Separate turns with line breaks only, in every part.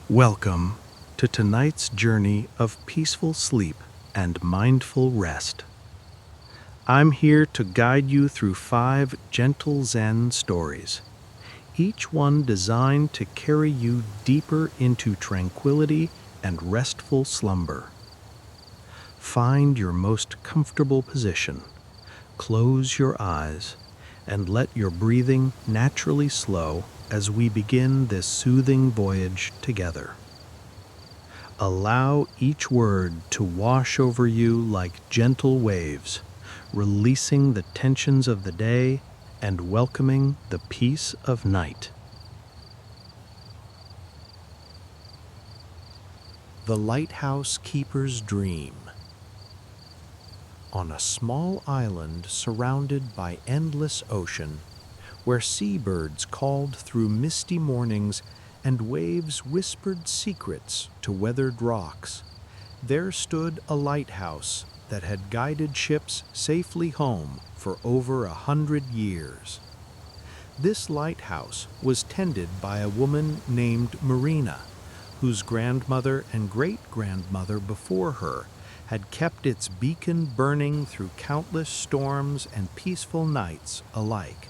Welcome to tonight's journey of peaceful sleep and mindful rest. I'm here to guide you through 5 gentle Zen stories, each one designed to carry you deeper into tranquility and restful slumber. Find your most comfortable position, close your eyes, and let your breathing naturally slow as we begin this soothing voyage together. Allow each word to wash over you like gentle waves, releasing the tensions of the day and welcoming the peace of night. The Lighthouse Keeper's Dream. On a small island surrounded by endless ocean, where seabirds called through misty mornings and waves whispered secrets to weathered rocks, there stood a lighthouse that had guided ships safely home for over 100 years. This lighthouse was tended by a woman named Marina, whose grandmother and great-grandmother before her had kept its beacon burning through countless storms and peaceful nights alike.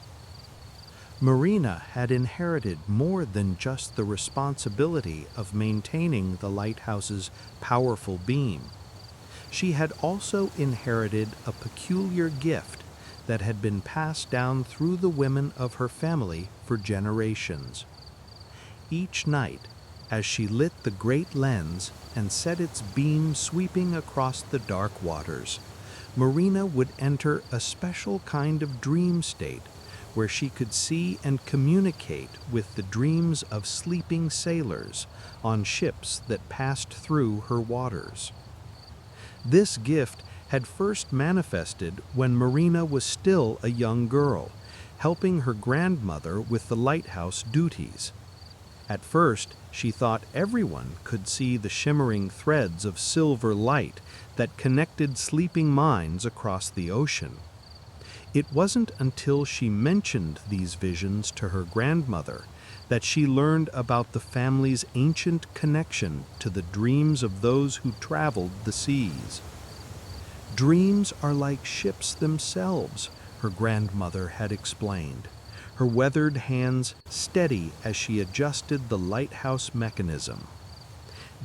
Marina had inherited more than just the responsibility of maintaining the lighthouse's powerful beam. She had also inherited a peculiar gift that had been passed down through the women of her family for generations. Each night, as she lit the great lens and set its beam sweeping across the dark waters, Marina would enter a special kind of dream state where she could see and communicate with the dreams of sleeping sailors on ships that passed through her waters. This gift had first manifested when Marina was still a young girl, helping her grandmother with the lighthouse duties. At first, she thought everyone could see the shimmering threads of silver light that connected sleeping minds across the ocean. It wasn't until she mentioned these visions to her grandmother that she learned about the family's ancient connection to the dreams of those who traveled the seas. Dreams are like ships themselves, her grandmother had explained, her weathered hands steady as she adjusted the lighthouse mechanism.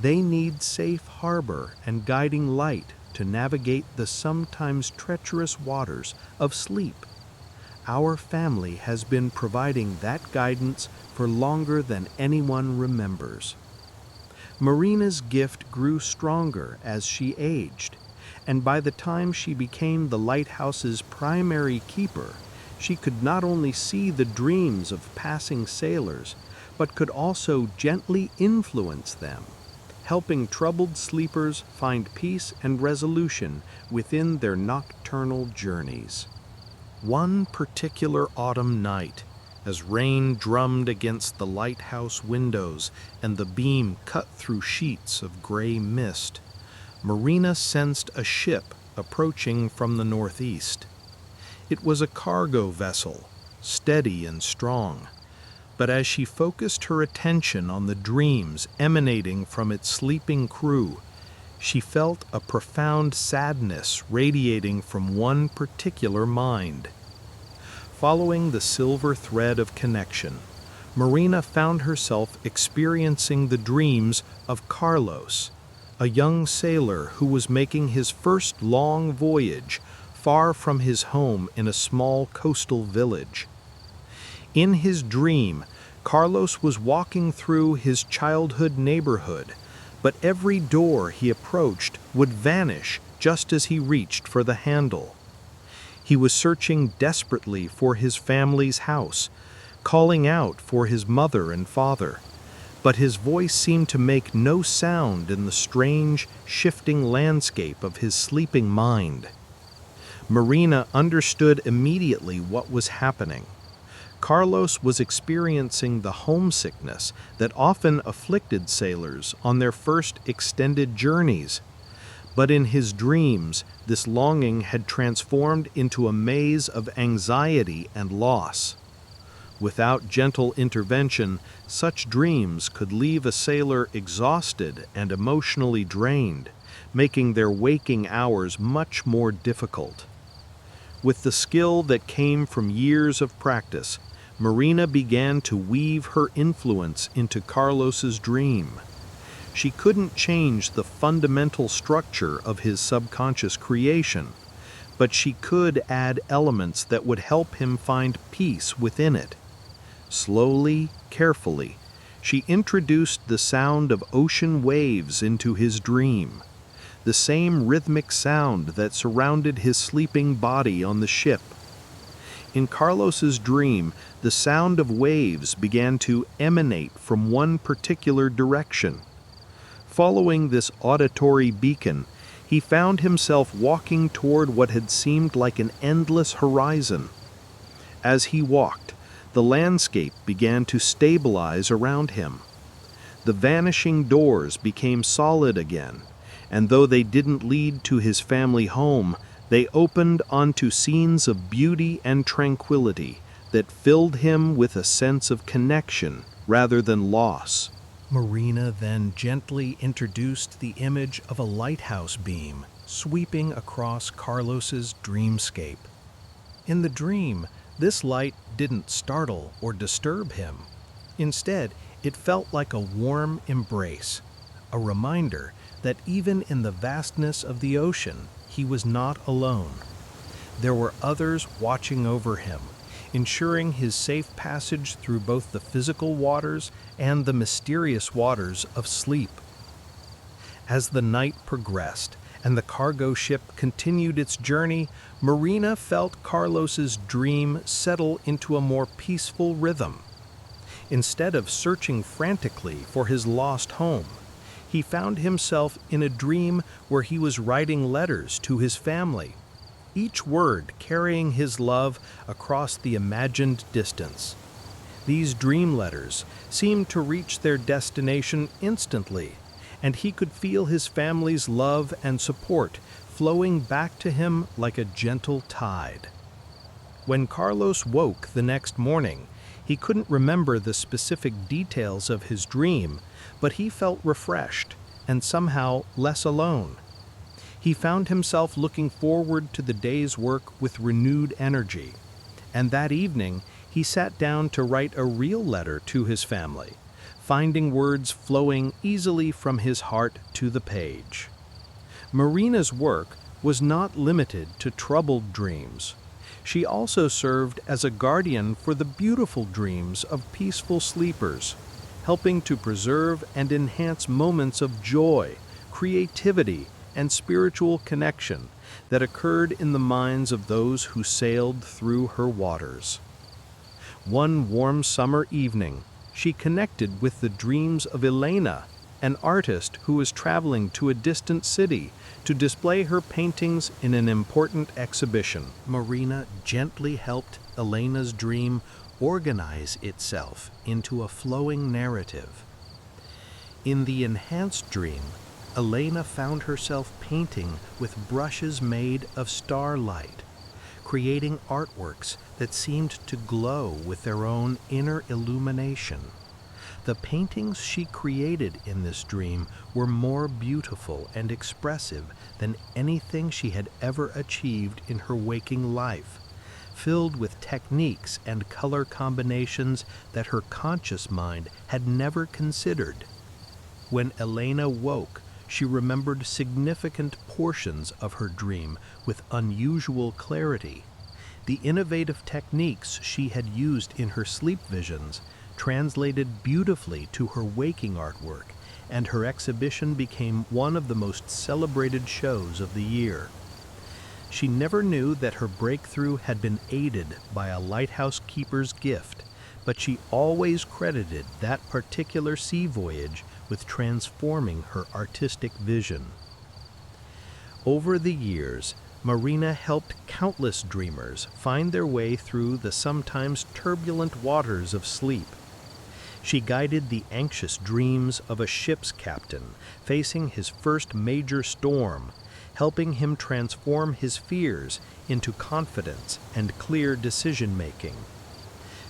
They need safe harbor and guiding light to navigate the sometimes treacherous waters of sleep. Our family has been providing that guidance for longer than anyone remembers. Marina's gift grew stronger as she aged, and by the time she became the lighthouse's primary keeper, she could not only see the dreams of passing sailors, but could also gently influence them, helping troubled sleepers find peace and resolution within their nocturnal journeys. One particular autumn night, as rain drummed against the lighthouse windows and the beam cut through sheets of gray mist, Marina sensed a ship approaching from the northeast. It was a cargo vessel, steady and strong, but as she focused her attention on the dreams emanating from its sleeping crew, she felt a profound sadness radiating from one particular mind. Following the silver thread of connection, Marina found herself experiencing the dreams of Carlos, a young sailor who was making his first long voyage far from his home in a small coastal village. In his dream, Carlos was walking through his childhood neighborhood, but every door he approached would vanish just as he reached for the handle. He was searching desperately for his family's house, calling out for his mother and father, but his voice seemed to make no sound in the strange, shifting landscape of his sleeping mind. Marina understood immediately what was happening. Carlos was experiencing the homesickness that often afflicted sailors on their first extended journeys. But in his dreams, this longing had transformed into a maze of anxiety and loss. Without gentle intervention, such dreams could leave a sailor exhausted and emotionally drained, making their waking hours much more difficult. With the skill that came from years of practice, Marina began to weave her influence into Carlos's dream. She couldn't change the fundamental structure of his subconscious creation, but she could add elements that would help him find peace within it. Slowly, carefully, she introduced the sound of ocean waves into his dream, the same rhythmic sound that surrounded his sleeping body on the ship. In Carlos's dream, the sound of waves began to emanate from one particular direction. Following this auditory beacon, he found himself walking toward what had seemed like an endless horizon. As he walked, the landscape began to stabilize around him. The vanishing doors became solid again, and though they didn't lead to his family home, they opened onto scenes of beauty and tranquility that filled him with a sense of connection rather than loss. Marina then gently introduced the image of a lighthouse beam sweeping across Carlos's dreamscape. In the dream, this light didn't startle or disturb him. Instead, it felt like a warm embrace, a reminder that even in the vastness of the ocean, he was not alone. There were others watching over him, ensuring his safe passage through both the physical waters and the mysterious waters of sleep. As the night progressed and the cargo ship continued its journey, Marina felt Carlos's dream settle into a more peaceful rhythm. Instead of searching frantically for his lost home, he found himself in a dream where he was writing letters to his family, each word carrying his love across the imagined distance. These dream letters seemed to reach their destination instantly, and he could feel his family's love and support flowing back to him like a gentle tide. When Carlos woke the next morning, he couldn't remember the specific details of his dream, but he felt refreshed and somehow less alone. He found himself looking forward to the day's work with renewed energy, and that evening he sat down to write a real letter to his family, finding words flowing easily from his heart to the page. Marina's work was not limited to troubled dreams. She also served as a guardian for the beautiful dreams of peaceful sleepers, helping to preserve and enhance moments of joy, creativity, and spiritual connection that occurred in the minds of those who sailed through her waters. One warm summer evening, she connected with the dreams of Elena, an artist who was traveling to a distant city to display her paintings in an important exhibition. Marina gently helped Elena's dream organize itself into a flowing narrative. In the enhanced dream, Elena found herself painting with brushes made of starlight, creating artworks that seemed to glow with their own inner illumination. The paintings she created in this dream were more beautiful and expressive than anything she had ever achieved in her waking life, filled with techniques and color combinations that her conscious mind had never considered. When Elena woke, she remembered significant portions of her dream with unusual clarity. The innovative techniques she had used in her sleep visions translated beautifully to her waking artwork, and her exhibition became one of the most celebrated shows of the year. She never knew that her breakthrough had been aided by a lighthouse keeper's gift, but she always credited that particular sea voyage with transforming her artistic vision. Over the years, Marina helped countless dreamers find their way through the sometimes turbulent waters of sleep. She guided the anxious dreams of a ship's captain facing his first major storm, helping him transform his fears into confidence and clear decision-making.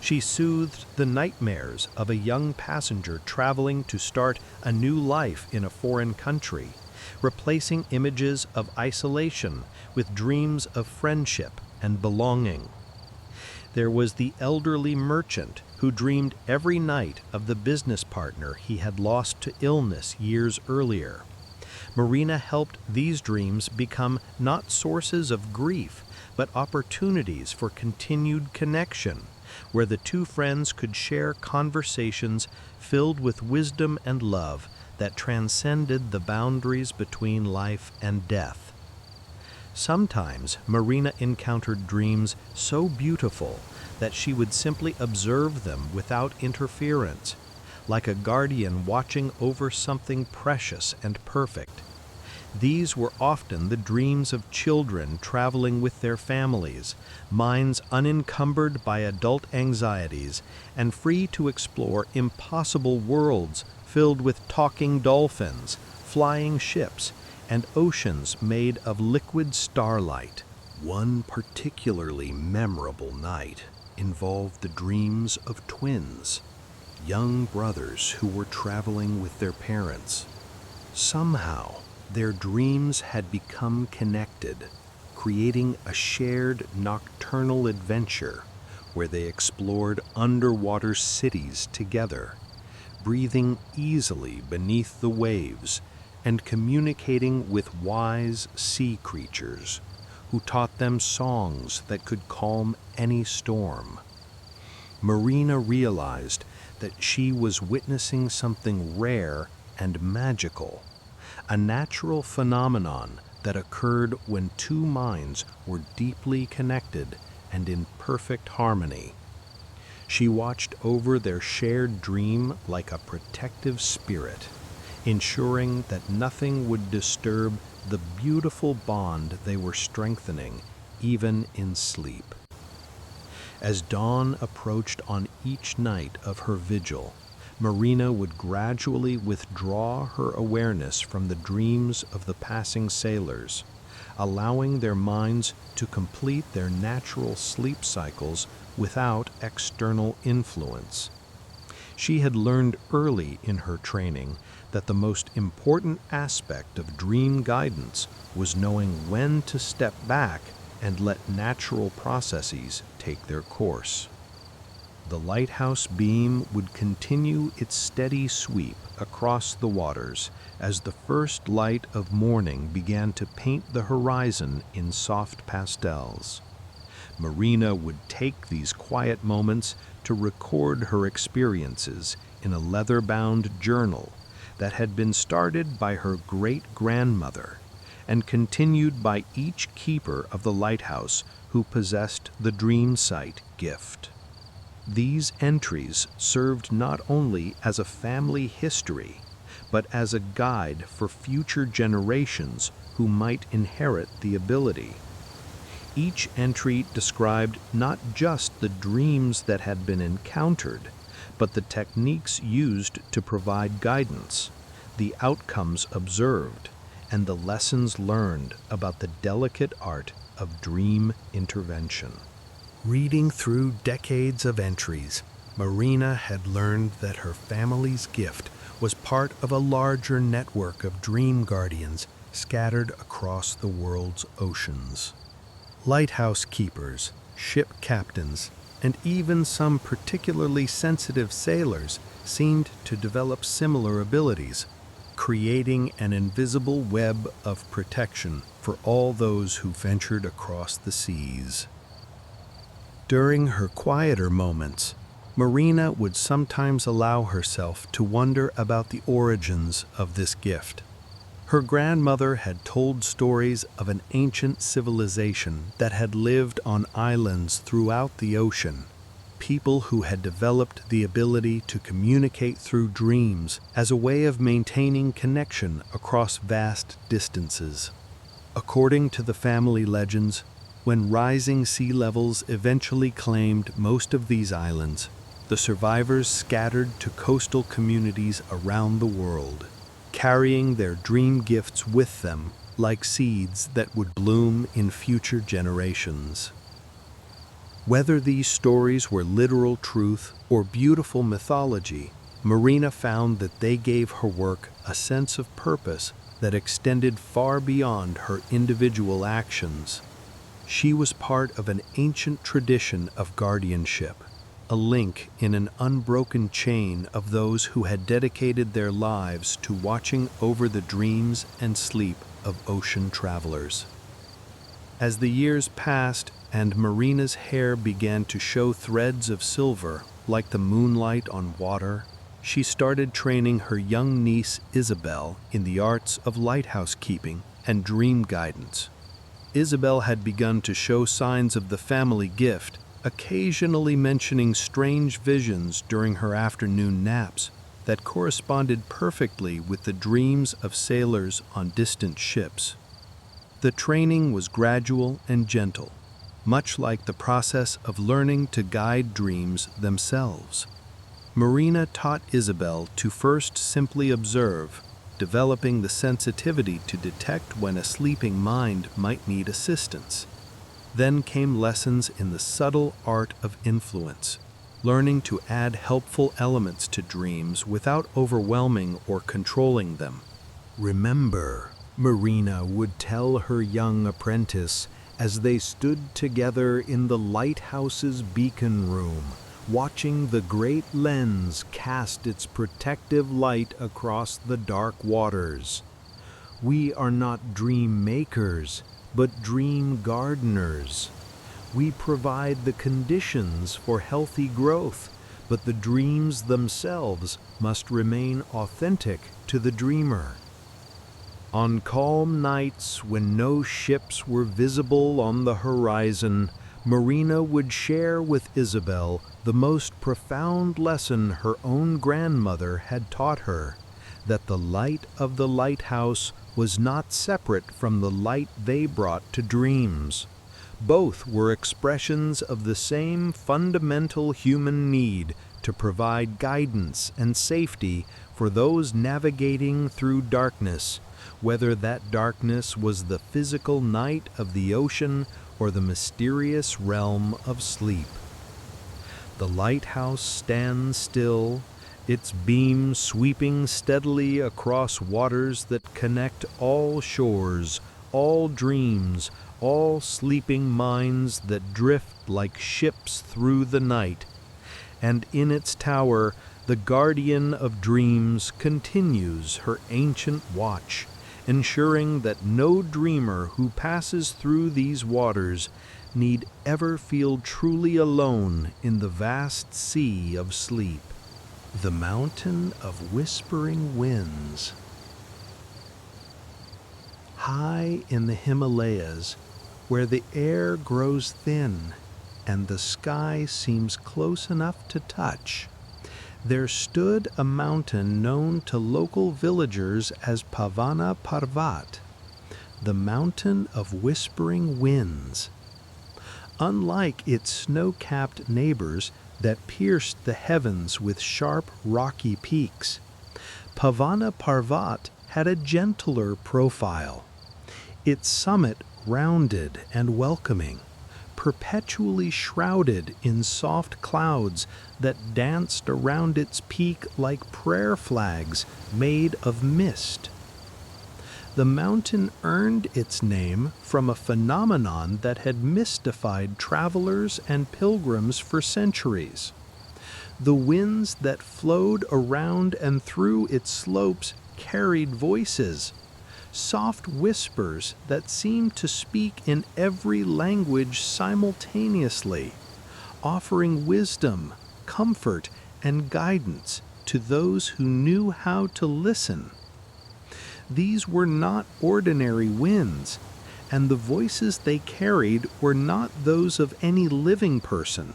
She soothed the nightmares of a young passenger traveling to start a new life in a foreign country, replacing images of isolation with dreams of friendship and belonging. There was the elderly merchant who dreamed every night of the business partner he had lost to illness years earlier. Marina helped these dreams become not sources of grief, but opportunities for continued connection, where the two friends could share conversations filled with wisdom and love that transcended the boundaries between life and death. Sometimes Marina encountered dreams so beautiful that she would simply observe them without interference, like a guardian watching over something precious and perfect. These were often the dreams of children traveling with their families, minds unencumbered by adult anxieties and free to explore impossible worlds filled with talking dolphins, flying ships, and oceans made of liquid starlight. One particularly memorable night involved the dreams of twins, young brothers who were traveling with their parents. Somehow, their dreams had become connected, creating a shared nocturnal adventure where they explored underwater cities together, breathing easily beneath the waves and communicating with wise sea creatures who taught them songs that could calm any storm. Marina realized that she was witnessing something rare and magical, a natural phenomenon that occurred when two minds were deeply connected and in perfect harmony. She watched over their shared dream like a protective spirit, ensuring that nothing would disturb the beautiful bond they were strengthening, even in sleep. As dawn approached on each night of her vigil, Marina would gradually withdraw her awareness from the dreams of the passing sailors, allowing their minds to complete their natural sleep cycles without external influence. She had learned early in her training that the most important aspect of dream guidance was knowing when to step back and let natural processes take their course. The lighthouse beam would continue its steady sweep across the waters as the first light of morning began to paint the horizon in soft pastels. Marina would take these quiet moments to record her experiences in a leather-bound journal that had been started by her great-grandmother and continued by each keeper of the lighthouse who possessed the dream sight gift. These entries served not only as a family history, but as a guide for future generations who might inherit the ability. Each entry described not just the dreams that had been encountered, but the techniques used to provide guidance, the outcomes observed, and the lessons learned about the delicate art of dream intervention. Reading through decades of entries, Marina had learned that her family's gift was part of a larger network of dream guardians scattered across the world's oceans. Lighthouse keepers, ship captains, and even some particularly sensitive sailors seemed to develop similar abilities, creating an invisible web of protection for all those who ventured across the seas. During her quieter moments, Marina would sometimes allow herself to wonder about the origins of this gift. Her grandmother had told stories of an ancient civilization that had lived on islands throughout the ocean, people who had developed the ability to communicate through dreams as a way of maintaining connection across vast distances. According to the family legends, when rising sea levels eventually claimed most of these islands, the survivors scattered to coastal communities around the world, carrying their dream gifts with them like seeds that would bloom in future generations. Whether these stories were literal truth or beautiful mythology, Marina found that they gave her work a sense of purpose that extended far beyond her individual actions. She was part of an ancient tradition of guardianship, a link in an unbroken chain of those who had dedicated their lives to watching over the dreams and sleep of ocean travelers. As the years passed and Marina's hair began to show threads of silver, like the moonlight on water, she started training her young niece Isabel in the arts of lighthouse keeping and dream guidance. Isabel had begun to show signs of the family gift, occasionally mentioning strange visions during her afternoon naps that corresponded perfectly with the dreams of sailors on distant ships. The training was gradual and gentle, much like the process of learning to guide dreams themselves. Marina taught Isabel to first simply observe, developing the sensitivity to detect when a sleeping mind might need assistance. Then came lessons in the subtle art of influence, learning to add helpful elements to dreams without overwhelming or controlling them. "Remember," Marina would tell her young apprentice as they stood together in the lighthouse's beacon room, watching the great lens cast its protective light across the dark waters. "We are not dream makers, but dream gardeners. We provide the conditions for healthy growth, but the dreams themselves must remain authentic to the dreamer." On calm nights when no ships were visible on the horizon, Marina would share with Isabel the most profound lesson her own grandmother had taught her, that the light of the lighthouse was not separate from the light they brought to dreams. Both were expressions of the same fundamental human need to provide guidance and safety for those navigating through darkness, whether that darkness was the physical night of the ocean or the mysterious realm of sleep. The lighthouse stands still, its beam sweeping steadily across waters that connect all shores, all dreams, all sleeping minds that drift like ships through the night. And in its tower, the guardian of dreams continues her ancient watch, ensuring that no dreamer who passes through these waters need ever feel truly alone in the vast sea of sleep. The Mountain of Whispering Winds. High in the Himalayas, where the air grows thin and the sky seems close enough to touch, there stood a mountain known to local villagers as Pavana Parvat, the Mountain of Whispering Winds. Unlike its snow-capped neighbors that pierced the heavens with sharp, rocky peaks, Pavana Parvat had a gentler profile, its summit rounded and welcoming, perpetually shrouded in soft clouds that danced around its peak like prayer flags made of mist. The mountain earned its name from a phenomenon that had mystified travelers and pilgrims for centuries. The winds that flowed around and through its slopes carried voices, soft whispers that seemed to speak in every language simultaneously, offering wisdom, comfort, and guidance to those who knew how to listen. These were not ordinary winds, and the voices they carried were not those of any living person,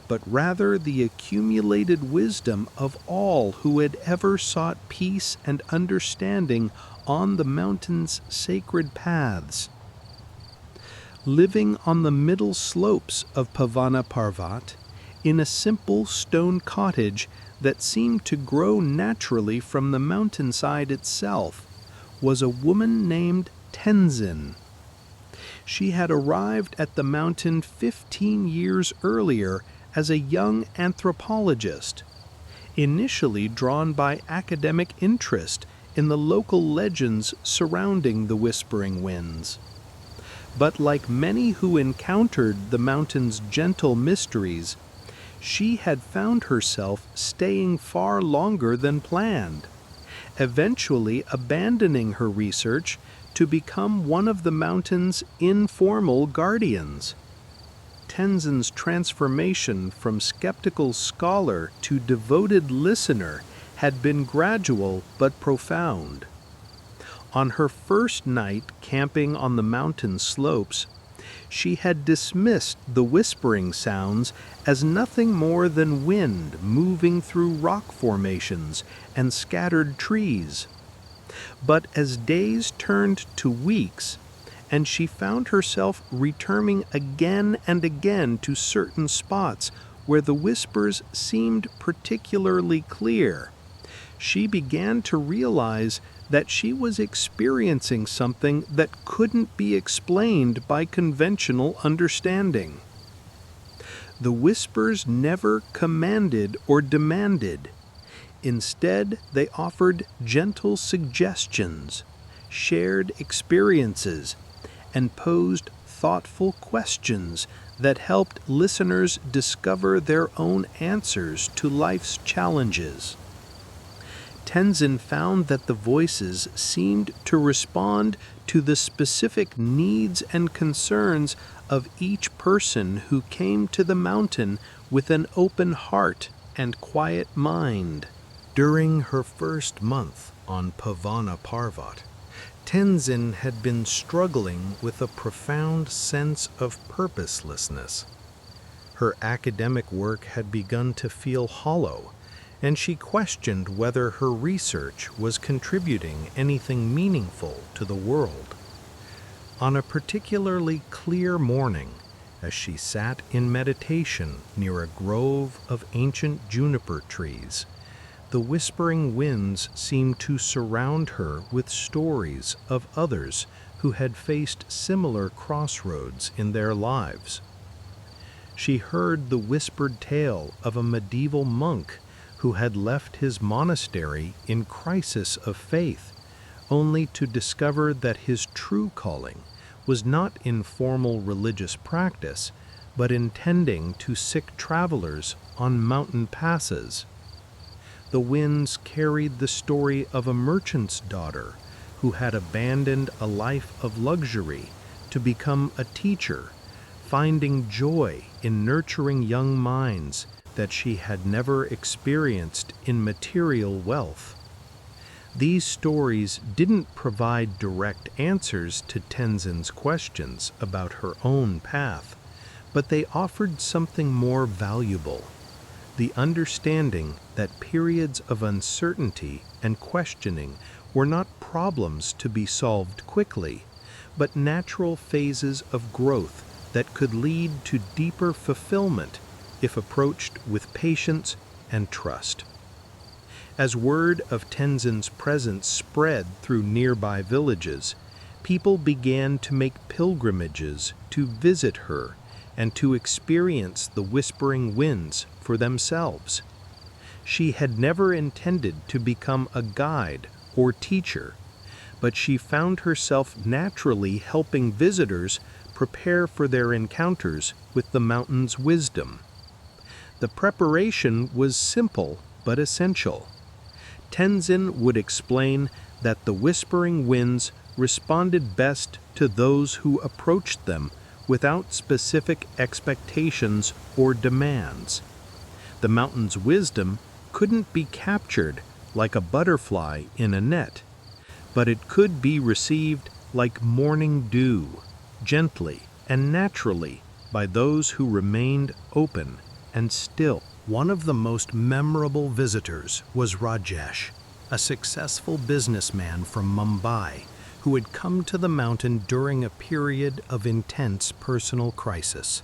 but rather the accumulated wisdom of all who had ever sought peace and understanding on the mountain's sacred paths. Living on the middle slopes of Pavana Parvat, in a simple stone cottage that seemed to grow naturally from the mountainside itself, was a woman named Tenzin. She had arrived at the mountain 15 years earlier as a young anthropologist, initially drawn by academic interest in the local legends surrounding the Whispering Winds. But like many who encountered the mountain's gentle mysteries, she had found herself staying far longer than planned, eventually abandoning her research to become one of the mountain's informal guardians. Tenzin's transformation from skeptical scholar to devoted listener had been gradual but profound. On her first night camping on the mountain slopes, she had dismissed the whispering sounds as nothing more than wind moving through rock formations and scattered trees. But as days turned to weeks, and she found herself returning again and again to certain spots where the whispers seemed particularly clear, she began to realize that she was experiencing something that couldn't be explained by conventional understanding. The whispers never commanded or demanded. Instead, they offered gentle suggestions, shared experiences, and posed thoughtful questions that helped listeners discover their own answers to life's challenges. Tenzin found that the voices seemed to respond to the specific needs and concerns of each person who came to the mountain with an open heart and quiet mind. During her first month on Pavana Parvat, Tenzin had been struggling with a profound sense of purposelessness. Her academic work had begun to feel hollow, and she questioned whether her research was contributing anything meaningful to the world. On a particularly clear morning, as she sat in meditation near a grove of ancient juniper trees, the whispering winds seemed to surround her with stories of others who had faced similar crossroads in their lives. She heard the whispered tale of a medieval monk who had left his monastery in crisis of faith, only to discover that his true calling was not in formal religious practice, but in tending to sick travelers on mountain passes. The winds carried the story of a merchant's daughter who had abandoned a life of luxury to become a teacher, finding joy in nurturing young minds that she had never experienced in material wealth. These stories didn't provide direct answers to Tenzin's questions about her own path, but they offered something more valuable: the understanding that periods of uncertainty and questioning were not problems to be solved quickly, but natural phases of growth that could lead to deeper fulfillment if approached with patience and trust. As word of Tenzin's presence spread through nearby villages, people began to make pilgrimages to visit her and to experience the whispering winds for themselves. She had never intended to become a guide or teacher, but she found herself naturally helping visitors prepare for their encounters with the mountain's wisdom. The preparation was simple but essential. Tenzin would explain that the whispering winds responded best to those who approached them without specific expectations or demands. The mountain's wisdom couldn't be captured like a butterfly in a net, but it could be received like morning dew, gently and naturally by those who remained open and still. One of the most memorable visitors was Rajesh, a successful businessman from Mumbai who had come to the mountain during a period of intense personal crisis.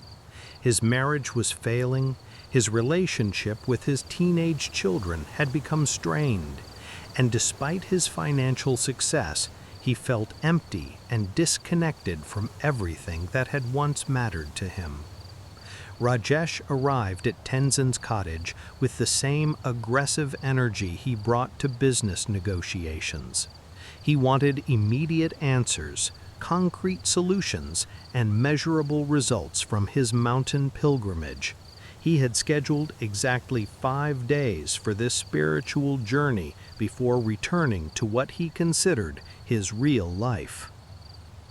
His marriage was failing, his relationship with his teenage children had become strained, and despite his financial success, He felt empty and disconnected from everything that had once mattered to him. Rajesh arrived at Tenzin's cottage with the same aggressive energy he brought to business negotiations. He wanted immediate answers, concrete solutions, and measurable results from his mountain pilgrimage. He had scheduled exactly 5 days for this spiritual journey before returning to what he considered his real life.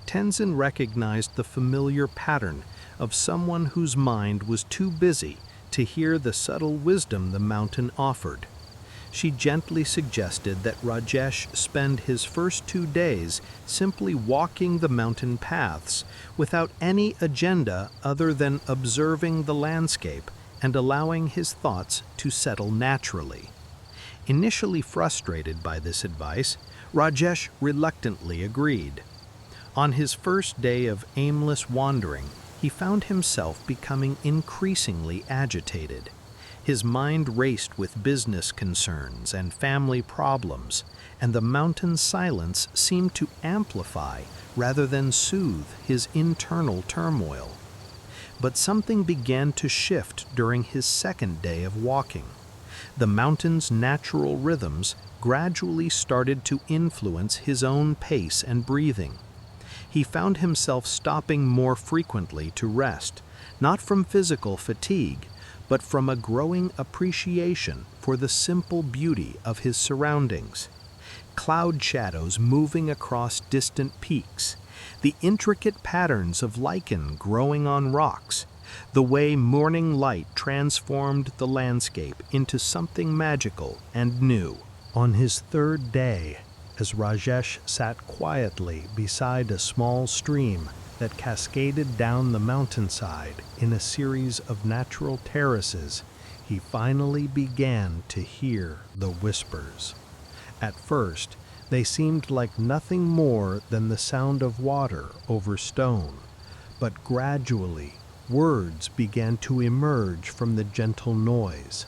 Tenzin recognized the familiar pattern of someone whose mind was too busy to hear the subtle wisdom the mountain offered. She gently suggested that Rajesh spend his first 2 days simply walking the mountain paths without any agenda other than observing the landscape and allowing his thoughts to settle naturally. Initially frustrated by this advice, Rajesh reluctantly agreed. On his first day of aimless wandering, he found himself becoming increasingly agitated. His mind raced with business concerns and family problems, and the mountain silence seemed to amplify rather than soothe his internal turmoil. But something began to shift during his second day of walking. The mountain's natural rhythms gradually started to influence his own pace and breathing. He found himself stopping more frequently to rest, not from physical fatigue, but from a growing appreciation for the simple beauty of his surroundings. Cloud shadows moving across distant peaks, the intricate patterns of lichen growing on rocks, the way morning light transformed the landscape into something magical and new. On his third day, as Rajesh sat quietly beside a small stream that cascaded down the mountainside in a series of natural terraces, he finally began to hear the whispers. At first, they seemed like nothing more than the sound of water over stone, but gradually, words began to emerge from the gentle noise.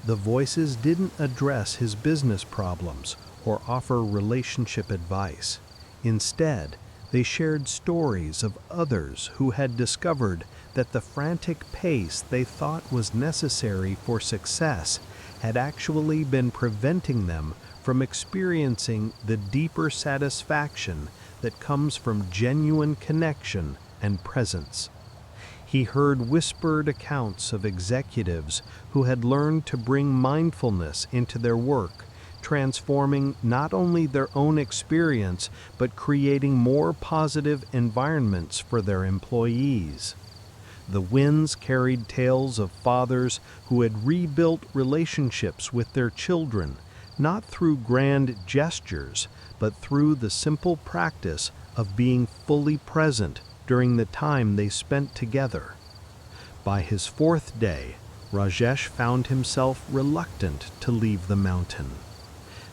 The voices didn't address his business problems or offer relationship advice. Instead, they shared stories of others who had discovered that the frantic pace they thought was necessary for success had actually been preventing them from experiencing the deeper satisfaction that comes from genuine connection and presence. He heard whispered accounts of executives who had learned to bring mindfulness into their work, transforming not only their own experience but creating more positive environments for their employees. The winds carried tales of fathers who had rebuilt relationships with their children, not through grand gestures, but through the simple practice of being fully present during the time they spent together. By his fourth day, Rajesh found himself reluctant to leave the mountain.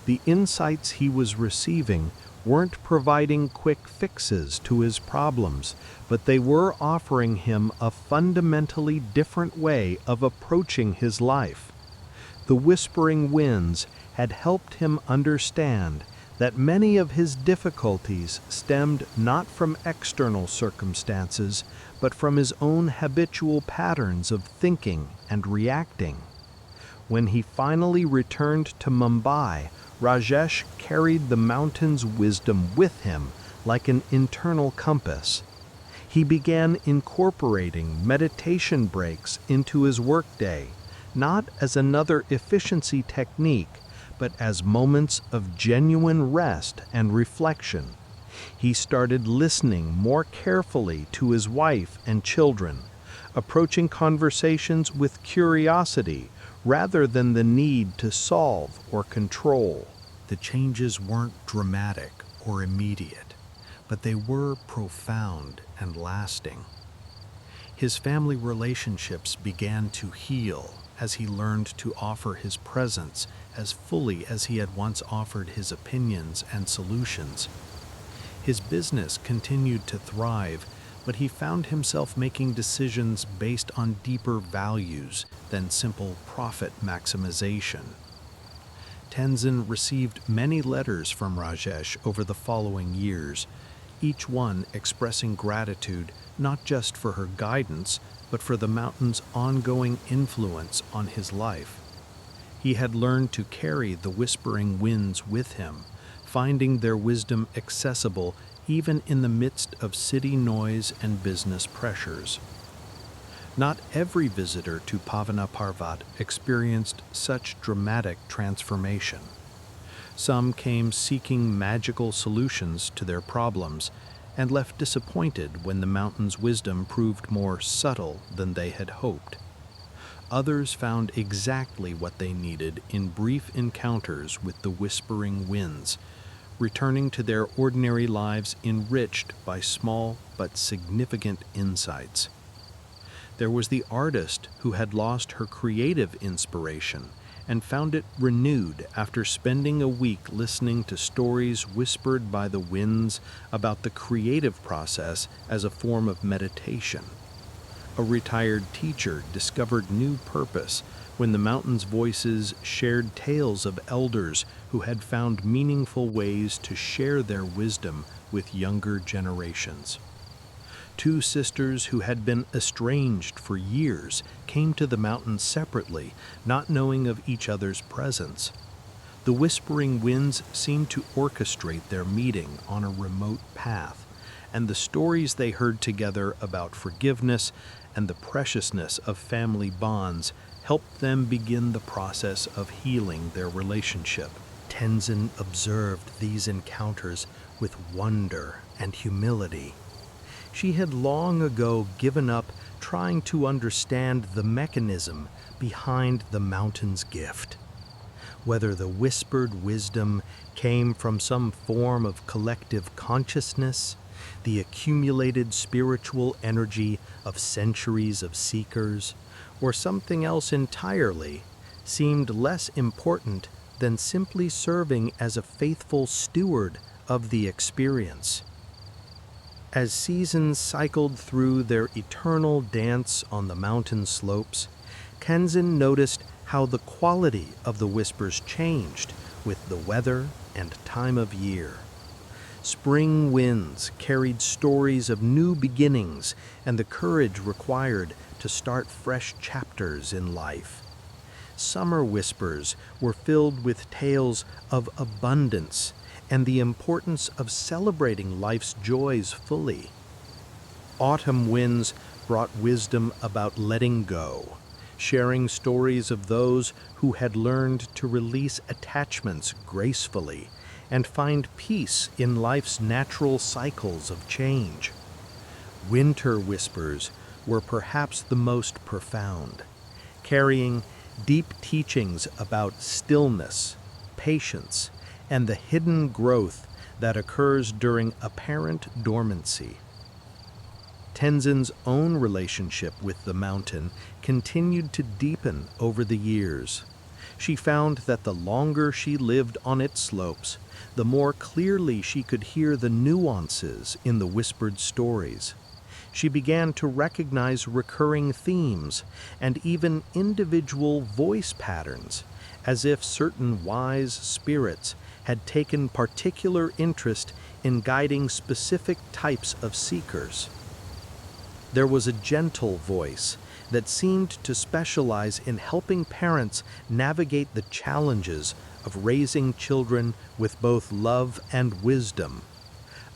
The insights he was receiving weren't providing quick fixes to his problems, but they were offering him a fundamentally different way of approaching his life. The whispering winds had helped him understand that many of his difficulties stemmed not from external circumstances, but from his own habitual patterns of thinking and reacting. When he finally returned to Mumbai, Rajesh carried the mountain's wisdom with him like an internal compass. He began incorporating meditation breaks into his workday, not as another efficiency technique, but as moments of genuine rest and reflection. He started listening more carefully to his wife and children, approaching conversations with curiosity rather than the need to solve or control. The changes weren't dramatic or immediate, but they were profound and lasting. His family relationships began to heal as he learned to offer his presence as fully as he had once offered his opinions and solutions. His business continued to thrive, but he found himself making decisions based on deeper values than simple profit maximization. Tenzin received many letters from Rajesh over the following years, each one expressing gratitude not just for her guidance, but for the mountain's ongoing influence on his life. He had learned to carry the whispering winds with him, finding their wisdom accessible even in the midst of city noise and business pressures. Not every visitor to Pavana Parvat experienced such dramatic transformation. Some came seeking magical solutions to their problems and left disappointed when the mountain's wisdom proved more subtle than they had hoped. Others found exactly what they needed in brief encounters with the whispering winds, returning to their ordinary lives enriched by small but significant insights. There was the artist who had lost her creative inspiration and found it renewed after spending a week listening to stories whispered by the winds about the creative process as a form of meditation. A retired teacher discovered new purpose when the mountain's voices shared tales of elders who had found meaningful ways to share their wisdom with younger generations. Two sisters who had been estranged for years came to the mountain separately, not knowing of each other's presence. The whispering winds seemed to orchestrate their meeting on a remote path, and the stories they heard together about forgiveness and the preciousness of family bonds helped them begin the process of healing their relationship. Tenzin observed these encounters with wonder and humility. She had long ago given up trying to understand the mechanism behind the mountain's gift. Whether the whispered wisdom came from some form of collective consciousness, the accumulated spiritual energy of centuries of seekers, or something else entirely, seemed less important than simply serving as a faithful steward of the experience. As seasons cycled through their eternal dance on the mountain slopes, Tenzin noticed how the quality of the whispers changed with the weather and time of year. Spring winds carried stories of new beginnings and the courage required to start fresh chapters in life. Summer whispers were filled with tales of abundance and the importance of celebrating life's joys fully. Autumn winds brought wisdom about letting go, sharing stories of those who had learned to release attachments gracefully and find peace in life's natural cycles of change. Winter whispers were perhaps the most profound, carrying deep teachings about stillness, patience, and the hidden growth that occurs during apparent dormancy. Tenzin's own relationship with the mountain continued to deepen over the years. She found that the longer she lived on its slopes, the more clearly she could hear the nuances in the whispered stories. She began to recognize recurring themes and even individual voice patterns, as if certain wise spirits had taken particular interest in guiding specific types of seekers. There was a gentle voice that seemed to specialize in helping parents navigate the challenges of raising children with both love and wisdom.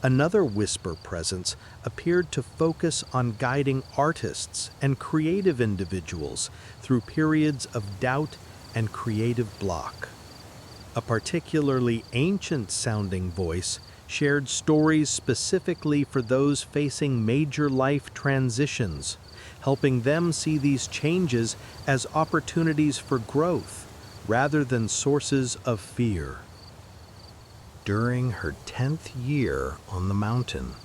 Another whisper presence appeared to focus on guiding artists and creative individuals through periods of doubt and creative block. A particularly ancient-sounding voice shared stories specifically for those facing major life transitions, helping them see these changes as opportunities for growth rather than sources of fear. During her 10th year on the mountain,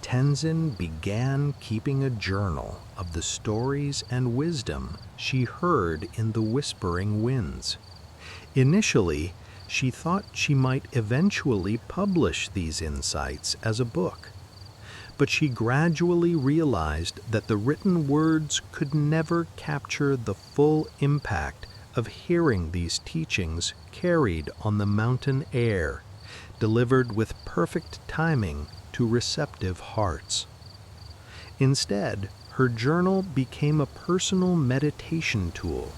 Tenzin began keeping a journal of the stories and wisdom she heard in the whispering winds. Initially, she thought she might eventually publish these insights as a book. But she gradually realized that the written words could never capture the full impact of hearing these teachings carried on the mountain air, delivered with perfect timing to receptive hearts. Instead, her journal became a personal meditation tool,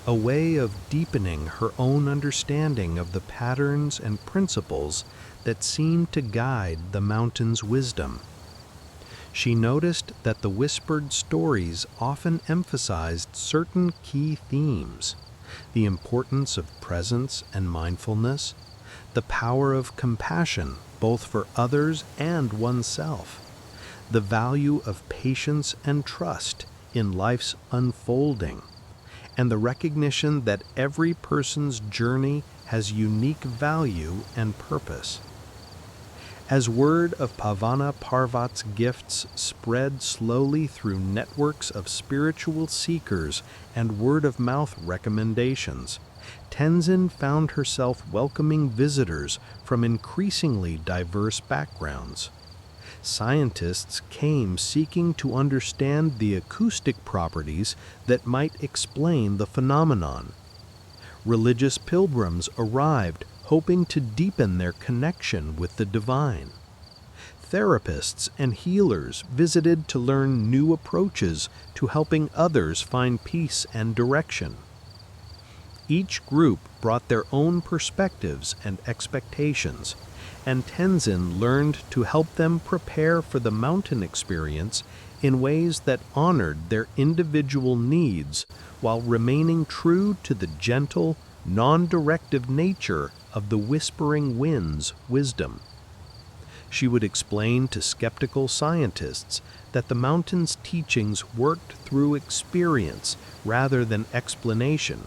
a way of deepening her own understanding of the patterns and principles that seemed to guide the mountain's wisdom. She noticed that the whispered stories often emphasized certain key themes: the importance of presence and mindfulness, the power of compassion both for others and oneself, the value of patience and trust in life's unfolding, and the recognition that every person's journey has unique value and purpose. As word of Pavana Parvat's gifts spread slowly through networks of spiritual seekers and word-of-mouth recommendations, Tenzin found herself welcoming visitors from increasingly diverse backgrounds. Scientists came seeking to understand the acoustic properties that might explain the phenomenon. Religious pilgrims arrived hoping to deepen their connection with the divine. Therapists and healers visited to learn new approaches to helping others find peace and direction. Each group brought their own perspectives and expectations, and Tenzin learned to help them prepare for the mountain experience in ways that honored their individual needs while remaining true to the gentle, non-directive nature of the whispering wind's wisdom. She would explain to skeptical scientists that the mountain's teachings worked through experience rather than explanation,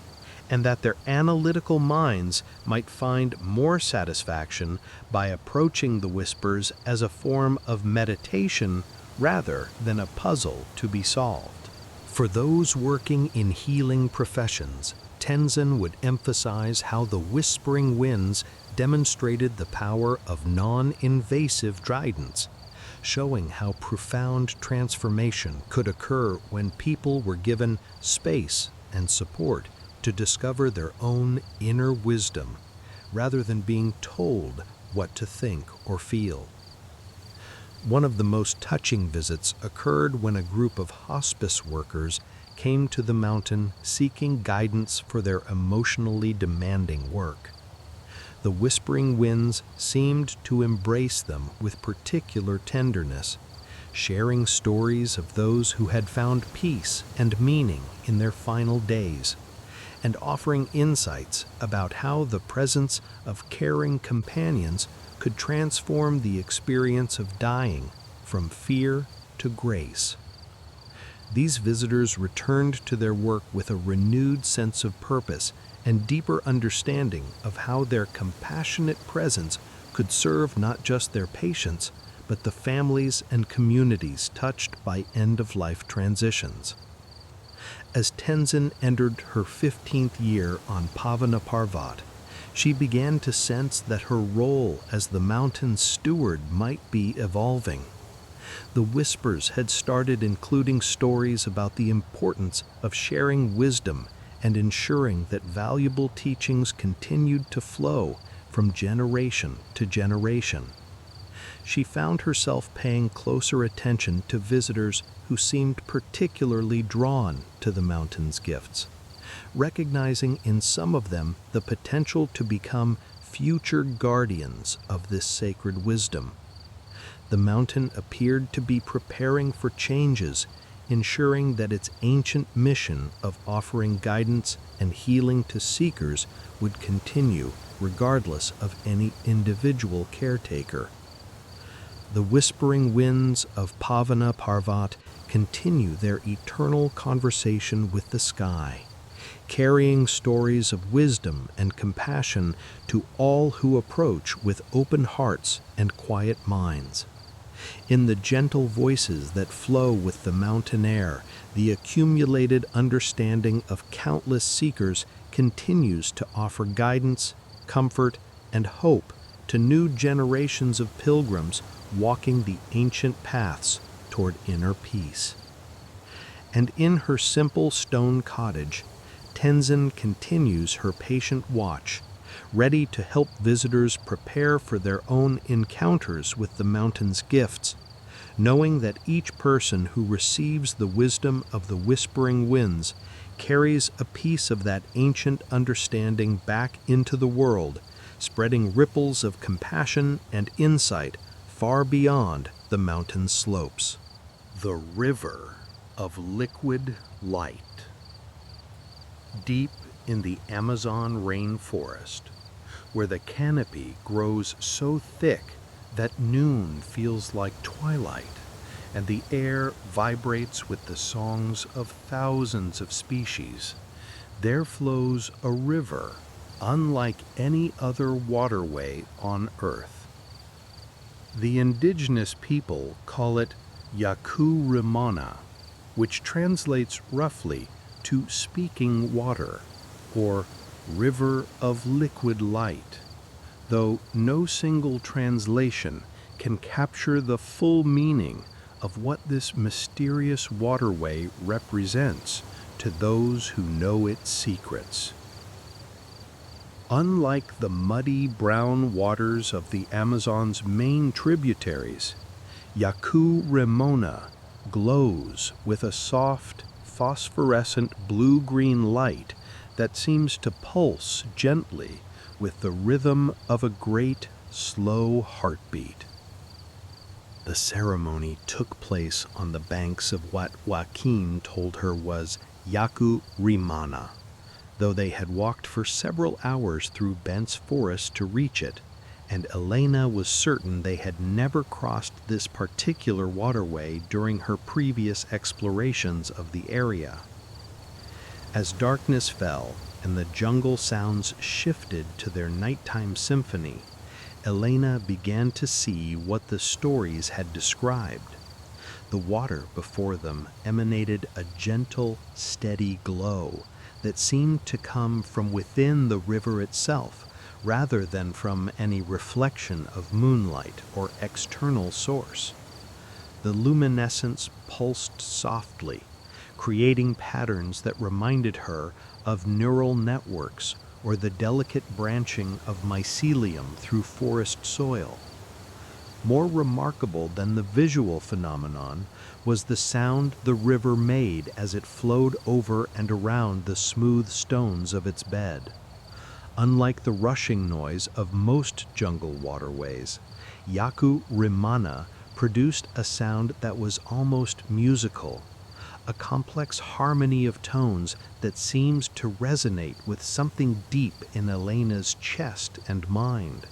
and that their analytical minds might find more satisfaction by approaching the whispers as a form of meditation rather than a puzzle to be solved. For those working in healing professions, Tenzin would emphasize how the whispering winds demonstrated the power of non-invasive guidance, showing how profound transformation could occur when people were given space and support to discover their own inner wisdom, rather than being told what to think or feel. One of the most touching visits occurred when a group of hospice workers came to the mountain seeking guidance for their emotionally demanding work. The whispering winds seemed to embrace them with particular tenderness, sharing stories of those who had found peace and meaning in their final days, and offering insights about how the presence of caring companions could transform the experience of dying from fear to grace. These visitors returned to their work with a renewed sense of purpose and deeper understanding of how their compassionate presence could serve not just their patients, but the families and communities touched by end-of-life transitions. As Tenzin entered her 15th year on Pavana Parvat, she began to sense that her role as the mountain's steward might be evolving. The whispers had started including stories about the importance of sharing wisdom and ensuring that valuable teachings continued to flow from generation to generation. She found herself paying closer attention to visitors who seemed particularly drawn to the mountain's gifts, recognizing in some of them the potential to become future guardians of this sacred wisdom. The mountain appeared to be preparing for changes, ensuring that its ancient mission of offering guidance and healing to seekers would continue regardless of any individual caretaker. The whispering winds of Pavana Parvat continue their eternal conversation with the sky, carrying stories of wisdom and compassion to all who approach with open hearts and quiet minds. In the gentle voices that flow with the mountain air, the accumulated understanding of countless seekers continues to offer guidance, comfort, and hope to new generations of pilgrims walking the ancient paths toward inner peace. And in her simple stone cottage, Tenzin continues her patient watch, ready to help visitors prepare for their own encounters with the mountain's gifts, knowing that each person who receives the wisdom of the whispering winds carries a piece of that ancient understanding back into the world, spreading ripples of compassion and insight far beyond the mountain slopes. The river of liquid light. Deep in the Amazon rainforest, where the canopy grows so thick that noon feels like twilight, and the air vibrates with the songs of thousands of species, there flows a river unlike any other waterway on Earth. The indigenous people call it Yaku, which translates roughly to speaking water, or river of liquid light, though no single translation can capture the full meaning of what this mysterious waterway represents to those who know its secrets. Unlike the muddy brown waters of the Amazon's main tributaries, Yaku glows with a soft, phosphorescent blue-green light that seems to pulse gently with the rhythm of a great, slow heartbeat. The ceremony took place on the banks of what Joaquin told her was Yaku, though they had walked for several hours through dense forest to reach it, and Elena was certain they had never crossed this particular waterway during her previous explorations of the area. As darkness fell and the jungle sounds shifted to their nighttime symphony, Elena began to see what the stories had described. The water before them emanated a gentle, steady glow that seemed to come from within the river itself, rather than from any reflection of moonlight or external source. The luminescence pulsed softly, creating patterns that reminded her of neural networks or the delicate branching of mycelium through forest soil. More remarkable than the visual phenomenon was the sound the river made as it flowed over and around the smooth stones of its bed. Unlike the rushing noise of most jungle waterways, Yaku produced a sound that was almost musical, a complex harmony of tones that seems to resonate with something deep in Elena's chest and mind.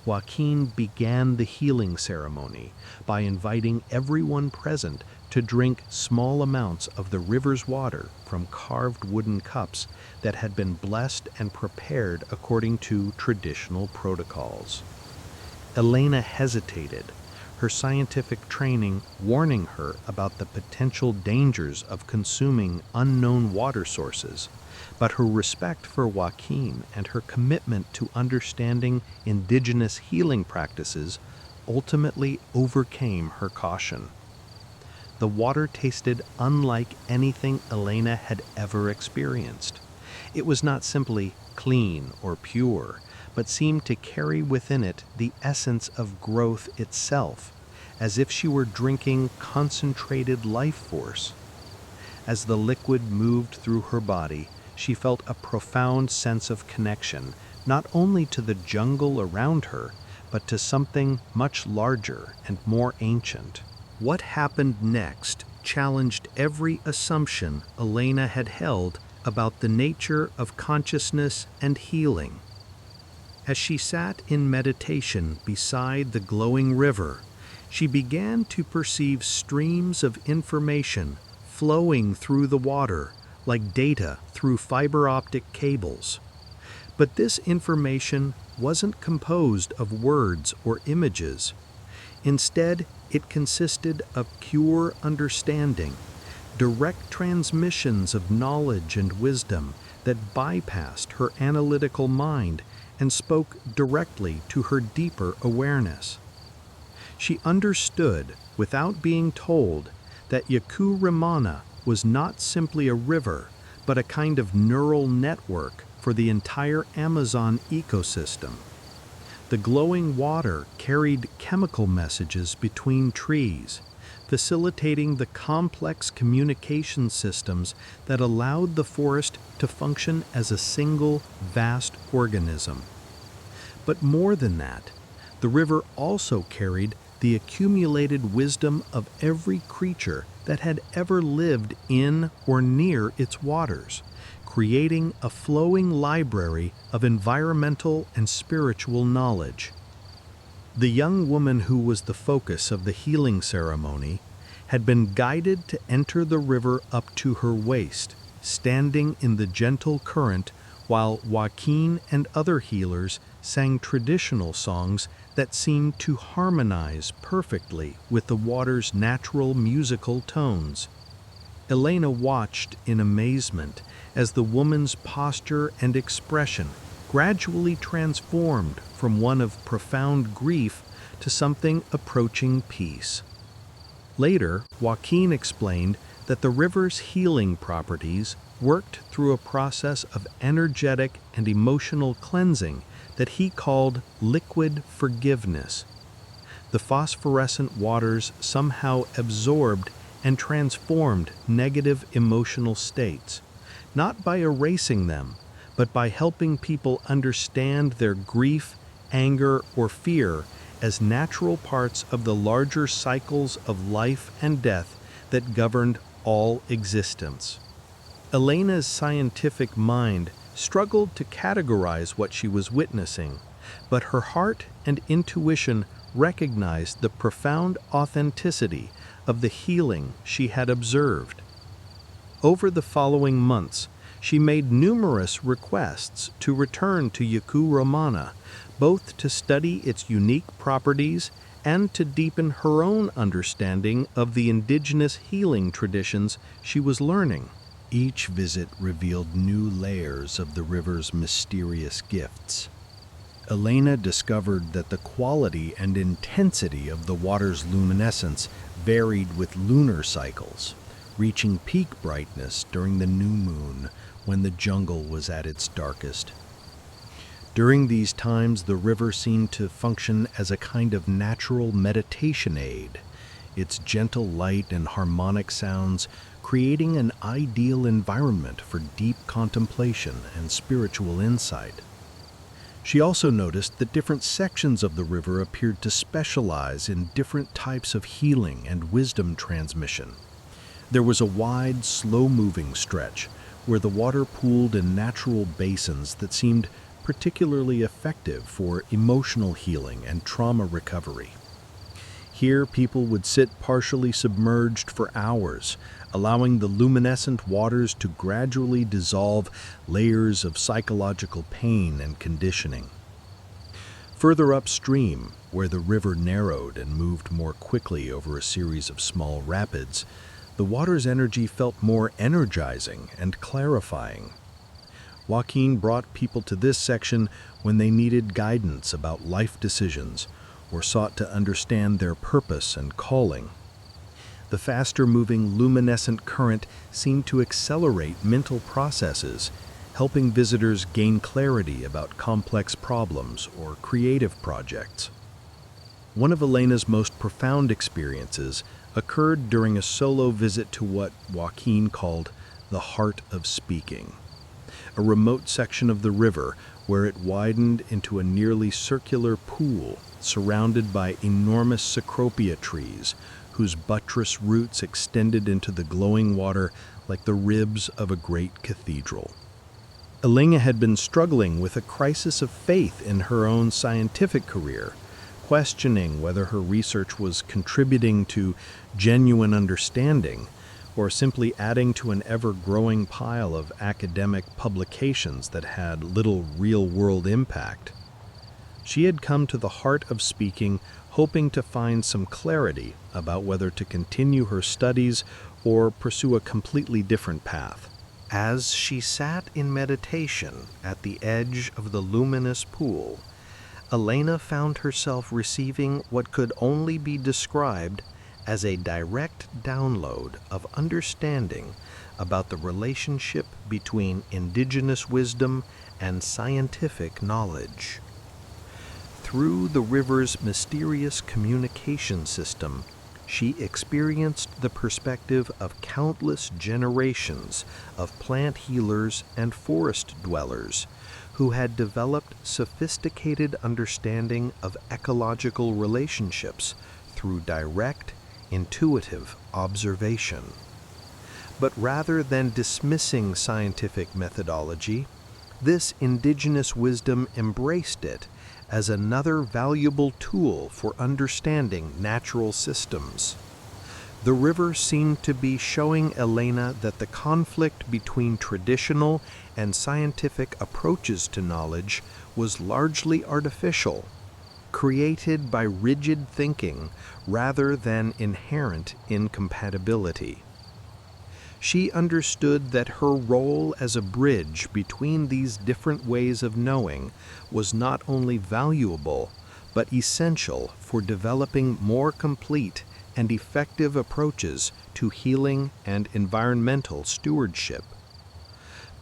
Joaquin began the healing ceremony by inviting everyone present to drink small amounts of the river's water from carved wooden cups that had been blessed and prepared according to traditional protocols. Elena hesitated, her scientific training warning her about the potential dangers of consuming unknown water sources, but her respect for Joaquin and her commitment to understanding indigenous healing practices ultimately overcame her caution. The water tasted unlike anything Elena had ever experienced. It was not simply clean or pure, but seemed to carry within it the essence of growth itself, as if she were drinking concentrated life force. As the liquid moved through her body, she felt a profound sense of connection, not only to the jungle around her, but to something much larger and more ancient. What happened next challenged every assumption Elena had held about the nature of consciousness and healing. As she sat in meditation beside the glowing river, she began to perceive streams of information flowing through the water like data through fiber optic cables. But this information wasn't composed of words or images. Instead, it consisted of pure understanding, direct transmissions of knowledge and wisdom that bypassed her analytical mind and spoke directly to her deeper awareness. She understood, without being told, that Yaku was not simply a river, but a kind of neural network for the entire Amazon ecosystem. The glowing water carried chemical messages between trees, facilitating the complex communication systems that allowed the forest to function as a single, vast organism. But more than that, the river also carried the accumulated wisdom of every creature that had ever lived in or near its waters, creating a flowing library of environmental and spiritual knowledge. The young woman who was the focus of the healing ceremony had been guided to enter the river up to her waist, standing in the gentle current while Joaquin and other healers sang traditional songs that seemed to harmonize perfectly with the water's natural musical tones. Elena watched in amazement as the woman's posture and expression gradually transformed from one of profound grief to something approaching peace. Later, Joaquin explained that the river's healing properties worked through a process of energetic and emotional cleansing that he called liquid forgiveness. The phosphorescent waters somehow absorbed and transformed negative emotional states, not by erasing them, but by helping people understand their grief, anger, or fear as natural parts of the larger cycles of life and death that governed all existence. Elena's scientific mind struggled to categorize what she was witnessing, but her heart and intuition recognized the profound authenticity of the healing she had observed. Over the following months, she made numerous requests to return to Yaku Romana, both to study its unique properties and to deepen her own understanding of the indigenous healing traditions she was learning. Each visit revealed new layers of the river's mysterious gifts. Elena discovered that the quality and intensity of the water's luminescence varied with lunar cycles, reaching peak brightness during the new moon when the jungle was at its darkest. During these times, the river seemed to function as a kind of natural meditation aid, its gentle light and harmonic sounds creating an ideal environment for deep contemplation and spiritual insight. She also noticed that different sections of the river appeared to specialize in different types of healing and wisdom transmission. There was a wide, slow-moving stretch where the water pooled in natural basins that seemed particularly effective for emotional healing and trauma recovery. Here, people would sit partially submerged for hours, allowing the luminescent waters to gradually dissolve layers of psychological pain and conditioning. Further upstream, where the river narrowed and moved more quickly over a series of small rapids, the water's energy felt more energizing and clarifying. Joaquin brought people to this section when they needed guidance about life decisions or sought to understand their purpose and calling. The faster-moving luminescent current seemed to accelerate mental processes, helping visitors gain clarity about complex problems or creative projects. One of Elena's most profound experiences occurred during a solo visit to what Joaquin called the heart of speaking, a remote section of the river where it widened into a nearly circular pool surrounded by enormous cecropia trees whose buttress roots extended into the glowing water like the ribs of a great cathedral. Elena had been struggling with a crisis of faith in her own scientific career, questioning whether her research was contributing to genuine understanding or simply adding to an ever-growing pile of academic publications that had little real-world impact. She had come to the heart of speaking hoping to find some clarity about whether to continue her studies or pursue a completely different path. As she sat in meditation at the edge of the luminous pool, Elena found herself receiving what could only be described as a direct download of understanding about the relationship between indigenous wisdom and scientific knowledge. Through the river's mysterious communication system, she experienced the perspective of countless generations of plant healers and forest dwellers who had developed sophisticated understanding of ecological relationships through direct, intuitive observation. But rather than dismissing scientific methodology, this indigenous wisdom embraced it as another valuable tool for understanding natural systems. The river seemed to be showing Elena that the conflict between traditional and scientific approaches to knowledge was largely artificial, created by rigid thinking rather than inherent incompatibility. She understood that her role as a bridge between these different ways of knowing was not only valuable, but essential for developing more complete and effective approaches to healing and environmental stewardship.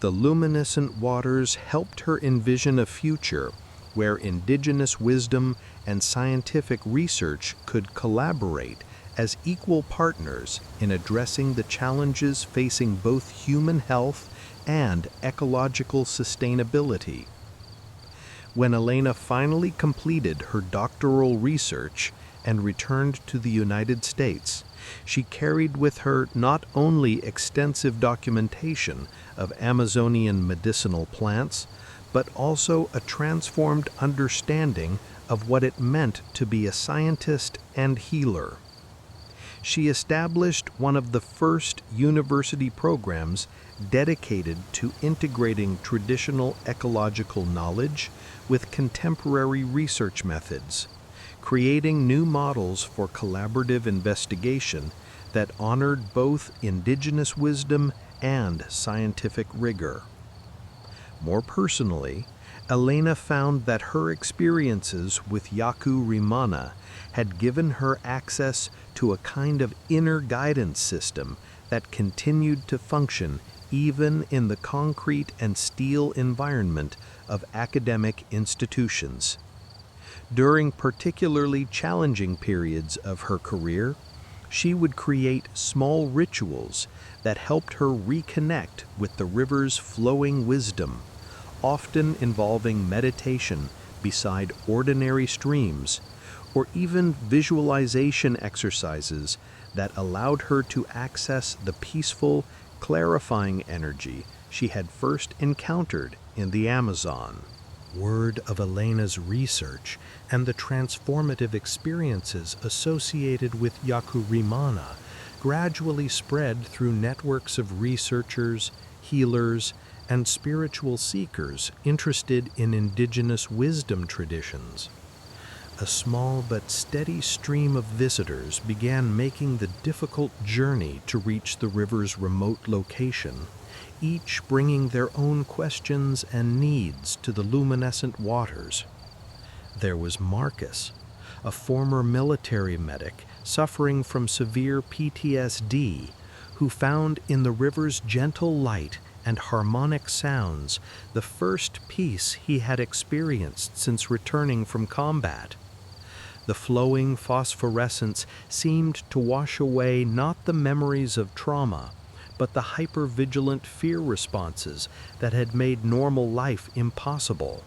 The luminescent waters helped her envision a future where indigenous wisdom and scientific research could collaborate as equal partners in addressing the challenges facing both human health and ecological sustainability. When Elena finally completed her doctoral research and returned to the United States, she carried with her not only extensive documentation of Amazonian medicinal plants, but also a transformed understanding of what it meant to be a scientist and healer. She established one of the first university programs dedicated to integrating traditional ecological knowledge with contemporary research methods, creating new models for collaborative investigation that honored both indigenous wisdom and scientific rigor. More personally, Elena found that her experiences with Yaku Rimana had given her access to a kind of inner guidance system that continued to function even in the concrete and steel environment of academic institutions. During particularly challenging periods of her career, she would create small rituals that helped her reconnect with the river's flowing wisdom, often involving meditation beside ordinary streams, or even visualization exercises that allowed her to access the peaceful, clarifying energy she had first encountered in the Amazon. Word of Elena's research and the transformative experiences associated with Yakurimana gradually spread through networks of researchers, healers, and spiritual seekers interested in indigenous wisdom traditions. A small but steady stream of visitors began making the difficult journey to reach the river's remote location, each bringing their own questions and needs to the luminescent waters. There was Marcus, a former military medic suffering from severe PTSD, who found in the river's gentle light and harmonic sounds the first peace he had experienced since returning from combat. The flowing phosphorescence seemed to wash away not the memories of trauma, but the hypervigilant fear responses that had made normal life impossible.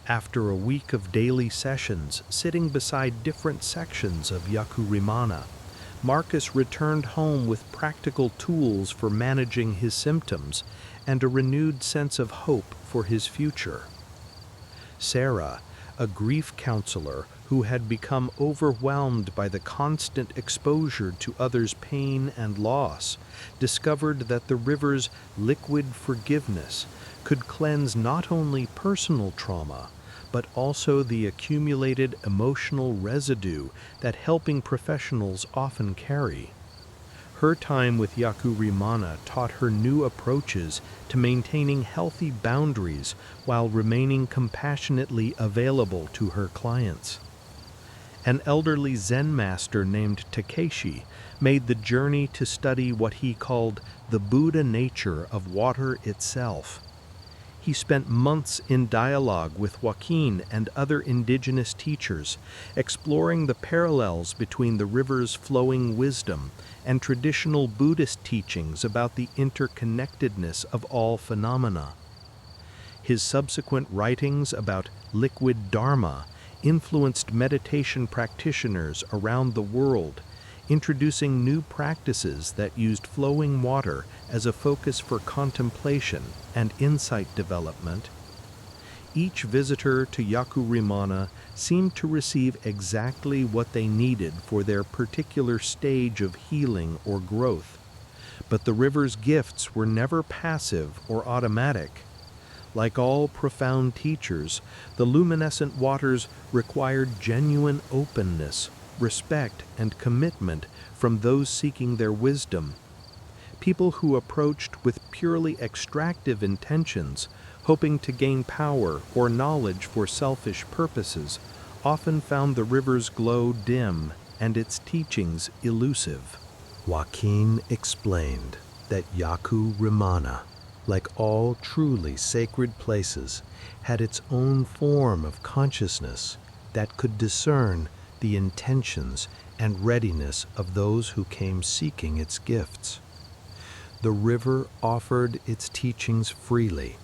After a week of daily sessions sitting beside different sections of Yakurimana, Marcus returned home with practical tools for managing his symptoms and a renewed sense of hope for his future. Sarah, a grief counselor who had become overwhelmed by the constant exposure to others' pain and loss, discovered that the river's liquid forgiveness could cleanse not only personal trauma, but also the accumulated emotional residue that helping professionals often carry. Her time with Yakurimana taught her new approaches to maintaining healthy boundaries while remaining compassionately available to her clients. An elderly Zen master named Takeshi made the journey to study what he called the Buddha nature of water itself. He spent months in dialogue with Joaquin and other indigenous teachers, exploring the parallels between the river's flowing wisdom and traditional Buddhist teachings about the interconnectedness of all phenomena. His subsequent writings about liquid dharma influenced meditation practitioners around the world, introducing new practices that used flowing water as a focus for contemplation and insight development. Each visitor to Yakurimana seemed to receive exactly what they needed for their particular stage of healing or growth. But the river's gifts were never passive or automatic. Like all profound teachers, the luminescent waters required genuine openness, respect, and commitment from those seeking their wisdom. People who approached with purely extractive intentions, hoping to gain power or knowledge for selfish purposes, often found the river's glow dim and its teachings elusive. Joaquin explained that Yakurimana, like all truly sacred places, had its own form of consciousness that could discern the intentions and readiness of those who came seeking its gifts. The river offered its teachings freely,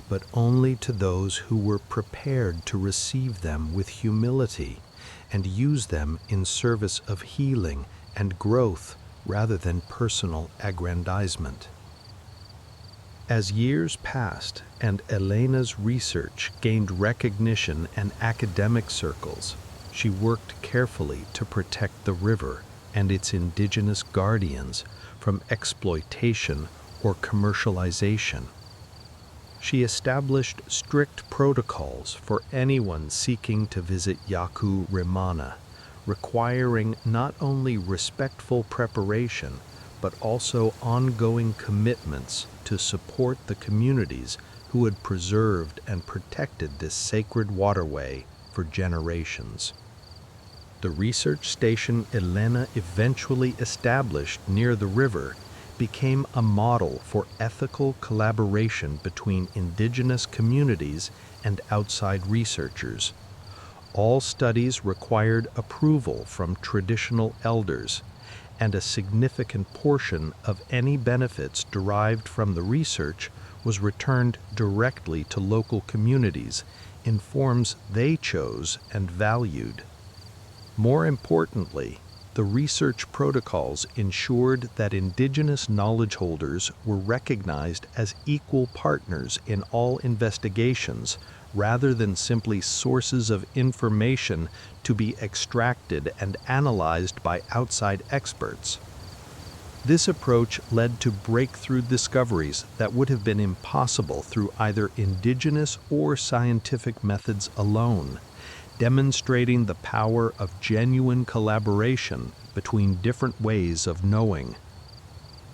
but only to those who were prepared to receive them with humility and use them in service of healing and growth rather than personal aggrandizement. As years passed and Elena's research gained recognition in academic circles, she worked carefully to protect the river and its indigenous guardians from exploitation or commercialization. She established strict protocols for anyone seeking to visit Yakurimana, requiring not only respectful preparation but also ongoing commitments to support the communities who had preserved and protected this sacred waterway for generations. The research station Elena eventually established near the river became a model for ethical collaboration between indigenous communities and outside researchers. All studies required approval from traditional elders, and a significant portion of any benefits derived from the research was returned directly to local communities in forms they chose and valued. More importantly, the research protocols ensured that indigenous knowledge holders were recognized as equal partners in all investigations rather than simply sources of information to be extracted and analyzed by outside experts. This approach led to breakthrough discoveries that would have been impossible through either indigenous or scientific methods alone, demonstrating the power of genuine collaboration between different ways of knowing.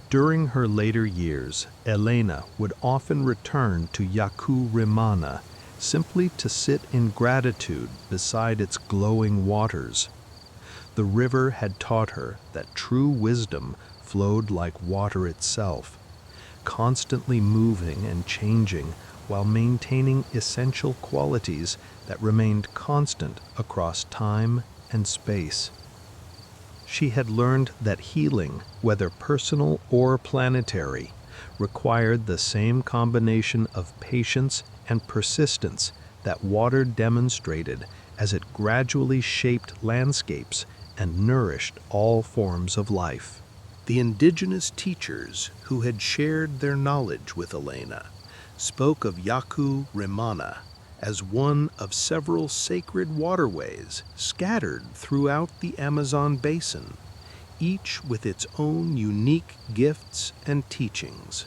During her later years, Elena would often return to Yakurimana simply to sit in gratitude beside its glowing waters. The river had taught her that true wisdom flowed like water itself, constantly moving and changing while maintaining essential qualities that remained constant across time and space. She had learned that healing, whether personal or planetary, required the same combination of patience and persistence that water demonstrated as it gradually shaped landscapes and nourished all forms of life. The indigenous teachers who had shared their knowledge with Elena spoke of Yakurimana as one of several sacred waterways scattered throughout the Amazon basin, each with its own unique gifts and teachings.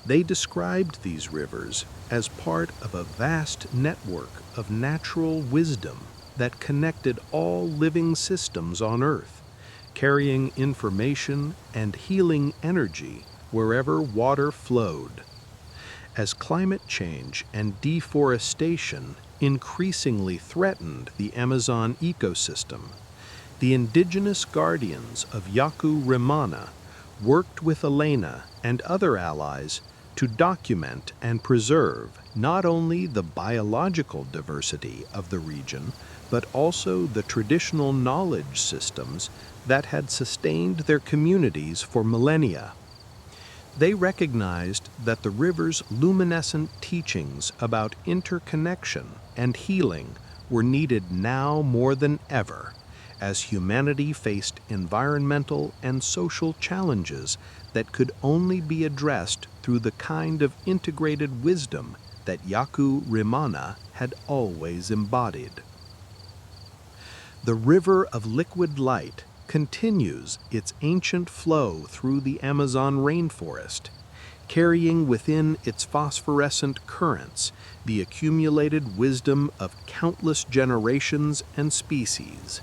They described these rivers as part of a vast network of natural wisdom that connected all living systems on Earth, carrying information and healing energy wherever water flowed. As climate change and deforestation increasingly threatened the Amazon ecosystem, the indigenous guardians of Yaku worked with Elena and other allies to document and preserve not only the biological diversity of the region, but also the traditional knowledge systems that had sustained their communities for millennia. They recognized that the river's luminescent teachings about interconnection and healing were needed now more than ever, as humanity faced environmental and social challenges that could only be addressed through the kind of integrated wisdom that Yaku had always embodied. The river of liquid light continues its ancient flow through the Amazon rainforest, carrying within its phosphorescent currents the accumulated wisdom of countless generations and species.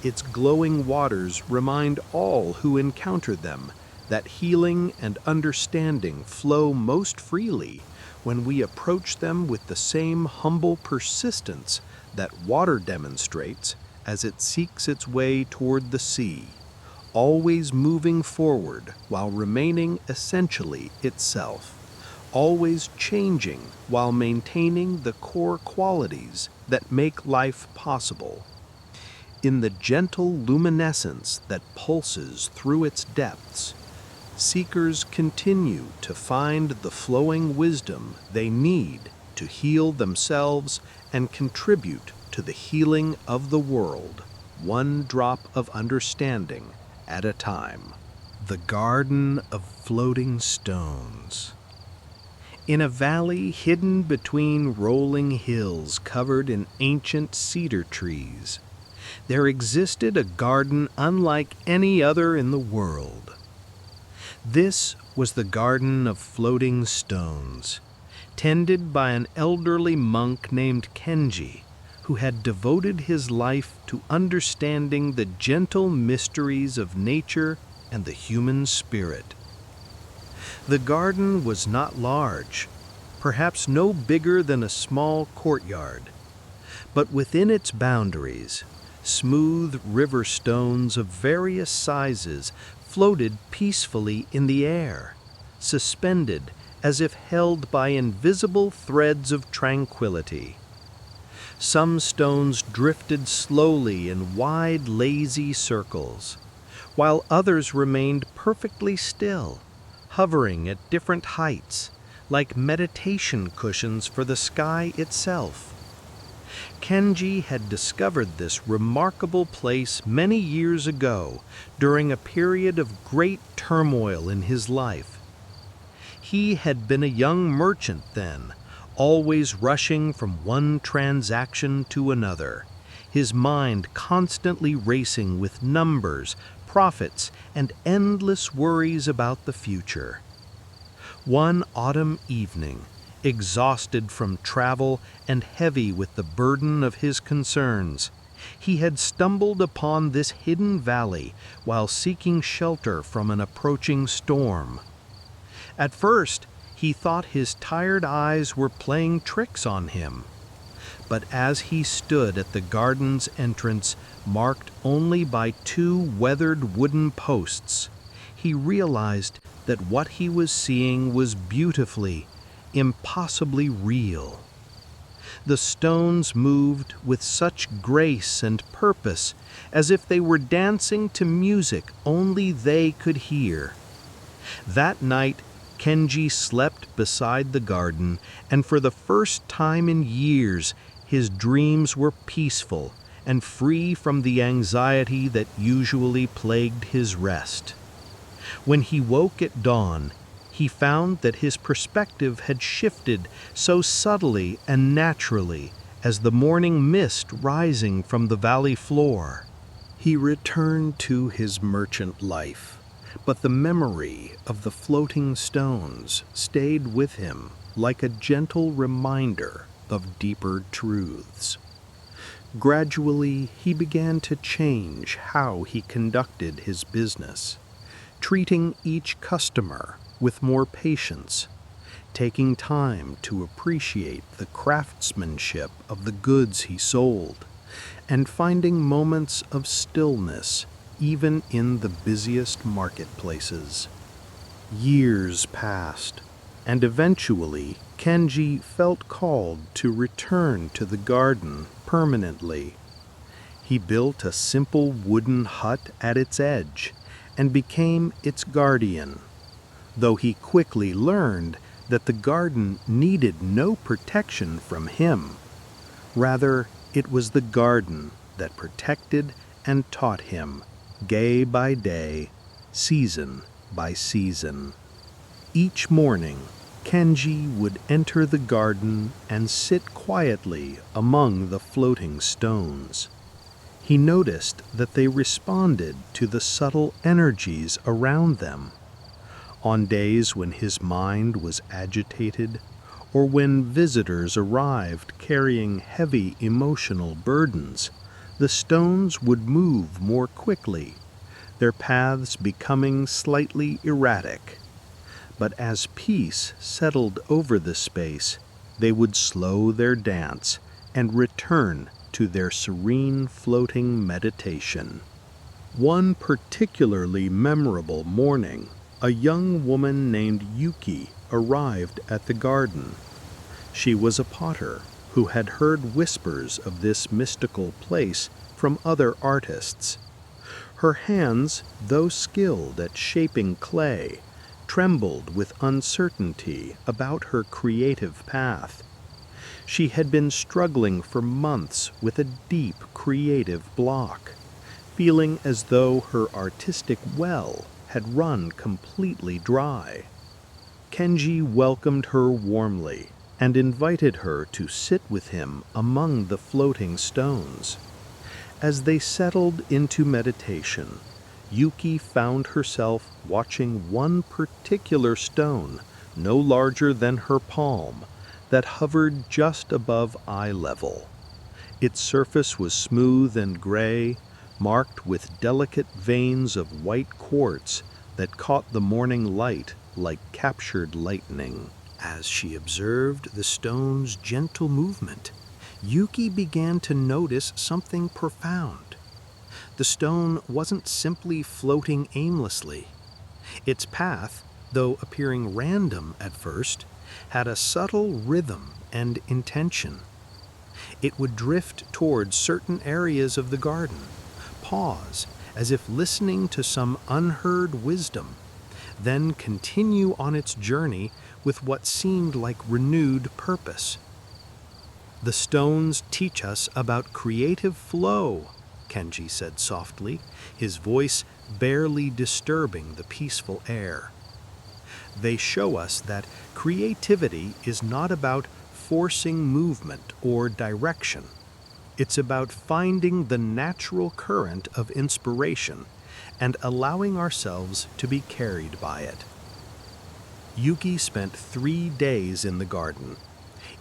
Its glowing waters remind all who encounter them that healing and understanding flow most freely when we approach them with the same humble persistence that water demonstrates as it seeks its way toward the sea, always moving forward while remaining essentially itself, always changing while maintaining the core qualities that make life possible. In the gentle luminescence that pulses through its depths, seekers continue to find the flowing wisdom they need to heal themselves and contribute to the healing of the world, one drop of understanding at a time. The Garden of Floating Stones. In a valley hidden between rolling hills covered in ancient cedar trees, there existed a garden unlike any other in the world. This was the Garden of Floating Stones, tended by an elderly monk named Kenji, who had devoted his life to understanding the gentle mysteries of nature and the human spirit. The garden was not large, perhaps no bigger than a small courtyard, but within its boundaries, smooth river stones of various sizes floated peacefully in the air, suspended as if held by invisible threads of tranquility. Some stones drifted slowly in wide, lazy circles, while others remained perfectly still, hovering at different heights, like meditation cushions for the sky itself. Kenji had discovered this remarkable place many years ago during a period of great turmoil in his life. He had been a young merchant then, always rushing from one transaction to another, his mind constantly racing with numbers, profits, and endless worries about the future. One autumn evening, exhausted from travel and heavy with the burden of his concerns, he had stumbled upon this hidden valley while seeking shelter from an approaching storm. At first, he thought his tired eyes were playing tricks on him. But as he stood at the garden's entrance, marked only by 2 weathered wooden posts, he realized that what he was seeing was beautifully, impossibly real. The stones moved with such grace and purpose, as if they were dancing to music only they could hear. That night, Kenji slept beside the garden, and for the first time in years, his dreams were peaceful and free from the anxiety that usually plagued his rest. When he woke at dawn, he found that his perspective had shifted so subtly and naturally as the morning mist rising from the valley floor. He returned to his merchant life, but the memory of the floating stones stayed with him like a gentle reminder of deeper truths. Gradually, he began to change how he conducted his business, treating each customer with more patience, taking time to appreciate the craftsmanship of the goods he sold, and finding moments of stillness even in the busiest marketplaces. Years passed, and eventually Kenji felt called to return to the garden permanently. He built a simple wooden hut at its edge and became its guardian, though he quickly learned that the garden needed no protection from him. Rather, it was the garden that protected and taught him, day by day, season by season. Each morning, Kenji would enter the garden and sit quietly among the floating stones. He noticed that they responded to the subtle energies around them. On days when his mind was agitated, or when visitors arrived carrying heavy emotional burdens, the stones would move more quickly, their paths becoming slightly erratic. But as peace settled over the space, they would slow their dance and return to their serene floating meditation. One particularly memorable morning, a young woman named Yuki arrived at the garden. She was a potter who had heard whispers of this mystical place from other artists. Her hands, though skilled at shaping clay, trembled with uncertainty about her creative path. She had been struggling for months with a deep creative block, feeling as though her artistic well had run completely dry. Kenji welcomed her warmly and invited her to sit with him among the floating stones. As they settled into meditation, Yuki found herself watching one particular stone, no larger than her palm, that hovered just above eye level. Its surface was smooth and gray, marked with delicate veins of white quartz that caught the morning light like captured lightning. As she observed the stone's gentle movement, Yuki began to notice something profound. The stone wasn't simply floating aimlessly. Its path, though appearing random at first, had a subtle rhythm and intention. It would drift towards certain areas of the garden, pause as if listening to some unheard wisdom, then continue on its journey with what seemed like renewed purpose. "The stones teach us about creative flow," Kenji said softly, his voice barely disturbing the peaceful air. "They show us that creativity is not about forcing movement or direction. It's about finding the natural current of inspiration and allowing ourselves to be carried by it." Yuki spent 3 days in the garden,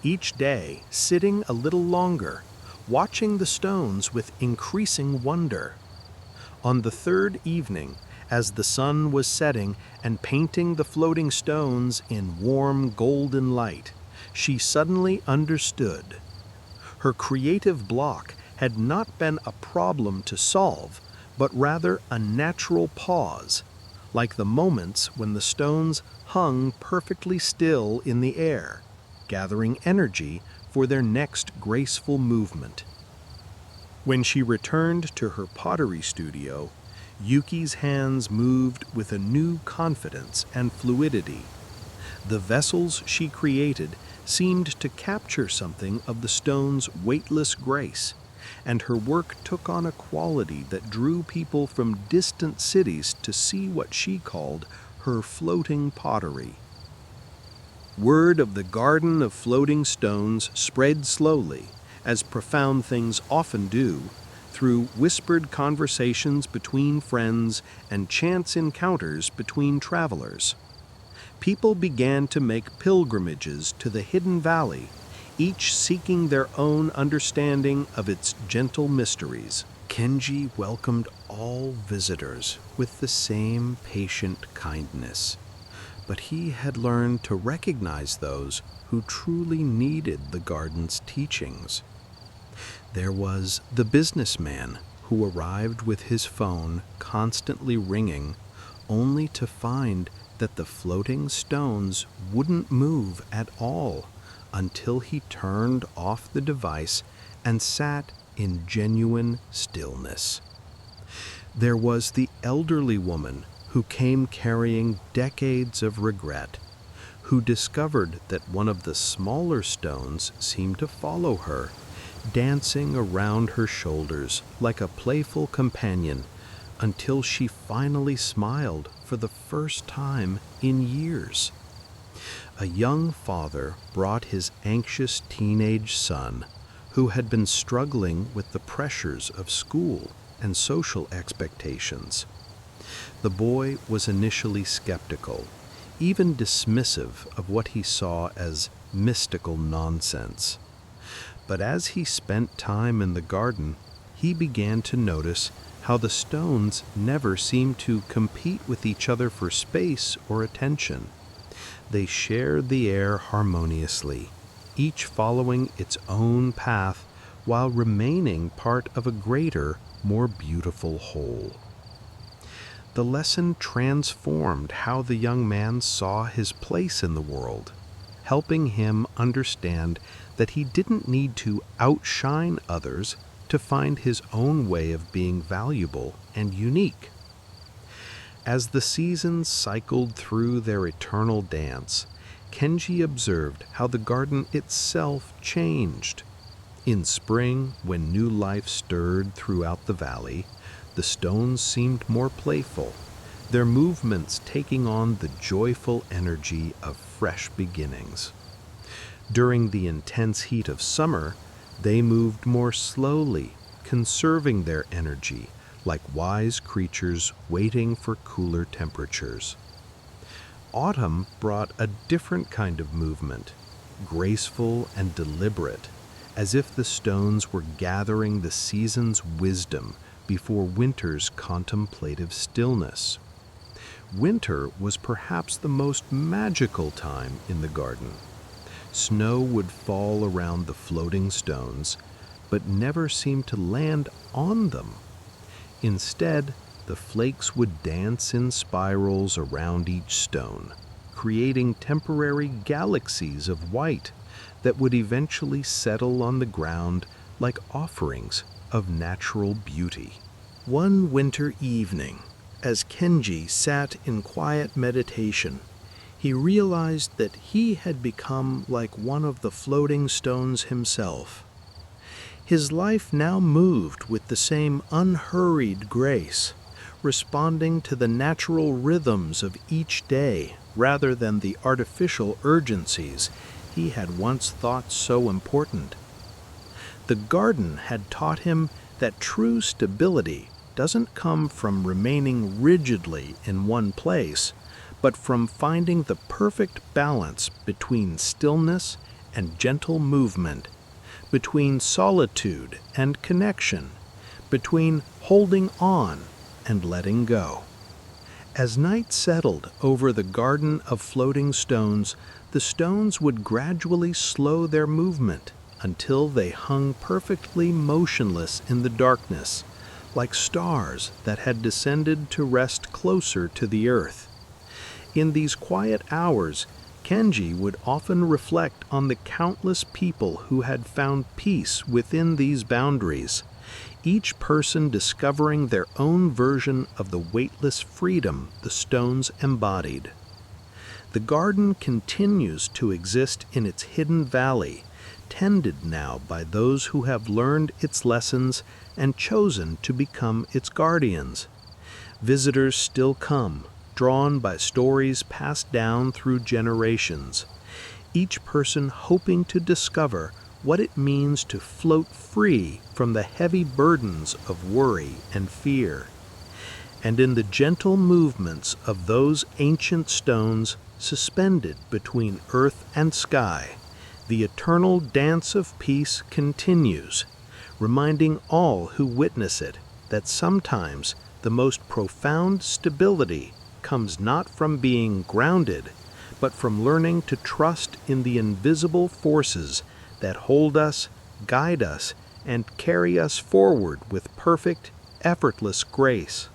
each day sitting a little longer, watching the stones with increasing wonder. On the 3rd evening, as the sun was setting and painting the floating stones in warm golden light, she suddenly understood. Her creative block had not been a problem to solve, but rather a natural pause, like the moments when the stones hung perfectly still in the air, gathering energy for their next graceful movement. When she returned to her pottery studio, Yuki's hands moved with a new confidence and fluidity. The vessels she created seemed to capture something of the stone's weightless grace, and her work took on a quality that drew people from distant cities to see what she called her floating pottery. Word of the garden of floating stones spread slowly, as profound things often do, through whispered conversations between friends and chance encounters between travelers. People began to make pilgrimages to the hidden valley, each seeking their own understanding of its gentle mysteries. Kenji welcomed all visitors with the same patient kindness, but he had learned to recognize those who truly needed the garden's teachings. There was the businessman who arrived with his phone constantly ringing, only to find that the floating stones wouldn't move at all until he turned off the device and sat in genuine stillness. There was the elderly woman who came carrying decades of regret, who discovered that one of the smaller stones seemed to follow her, dancing around her shoulders like a playful companion, until she finally smiled for the first time in years. A young father brought his anxious teenage son, who had been struggling with the pressures of school and social expectations. The boy was initially skeptical, even dismissive of what he saw as mystical nonsense. But as he spent time in the garden, he began to notice how the stones never seemed to compete with each other for space or attention. They shared the air harmoniously, each following its own path while remaining part of a greater, more beautiful whole. The lesson transformed how the young man saw his place in the world, helping him understand that he didn't need to outshine others to find his own way of being valuable and unique. As the seasons cycled through their eternal dance, Kenji observed how the garden itself changed. In spring, when new life stirred throughout the valley, the stones seemed more playful, their movements taking on the joyful energy of fresh beginnings. During the intense heat of summer, they moved more slowly, conserving their energy like wise creatures waiting for cooler temperatures. Autumn brought a different kind of movement, graceful and deliberate, as if the stones were gathering the season's wisdom before winter's contemplative stillness. Winter was perhaps the most magical time in the garden. Snow would fall around the floating stones, but never seemed to land on them. Instead, the flakes would dance in spirals around each stone, creating temporary galaxies of white that would eventually settle on the ground like offerings of natural beauty. One winter evening, as Kenji sat in quiet meditation, he realized that he had become like one of the floating stones himself. His life now moved with the same unhurried grace, responding to the natural rhythms of each day rather than the artificial urgencies he had once thought so important. The garden had taught him that true stability doesn't come from remaining rigidly in one place, but from finding the perfect balance between stillness and gentle movement, between solitude and connection, between holding on and letting go. As night settled over the garden of floating stones, the stones would gradually slow their movement until they hung perfectly motionless in the darkness, like stars that had descended to rest closer to the earth. In these quiet hours, Kenji would often reflect on the countless people who had found peace within these boundaries, each person discovering their own version of the weightless freedom the stones embodied. The garden continues to exist in its hidden valley, tended now by those who have learned its lessons and chosen to become its guardians. Visitors still come, drawn by stories passed down through generations, each person hoping to discover what it means to float free from the heavy burdens of worry and fear. And in the gentle movements of those ancient stones suspended between earth and sky, the eternal dance of peace continues, reminding all who witness it that sometimes the most profound stability comes not from being grounded, but from learning to trust in the invisible forces that hold us, guide us, and carry us forward with perfect, effortless grace.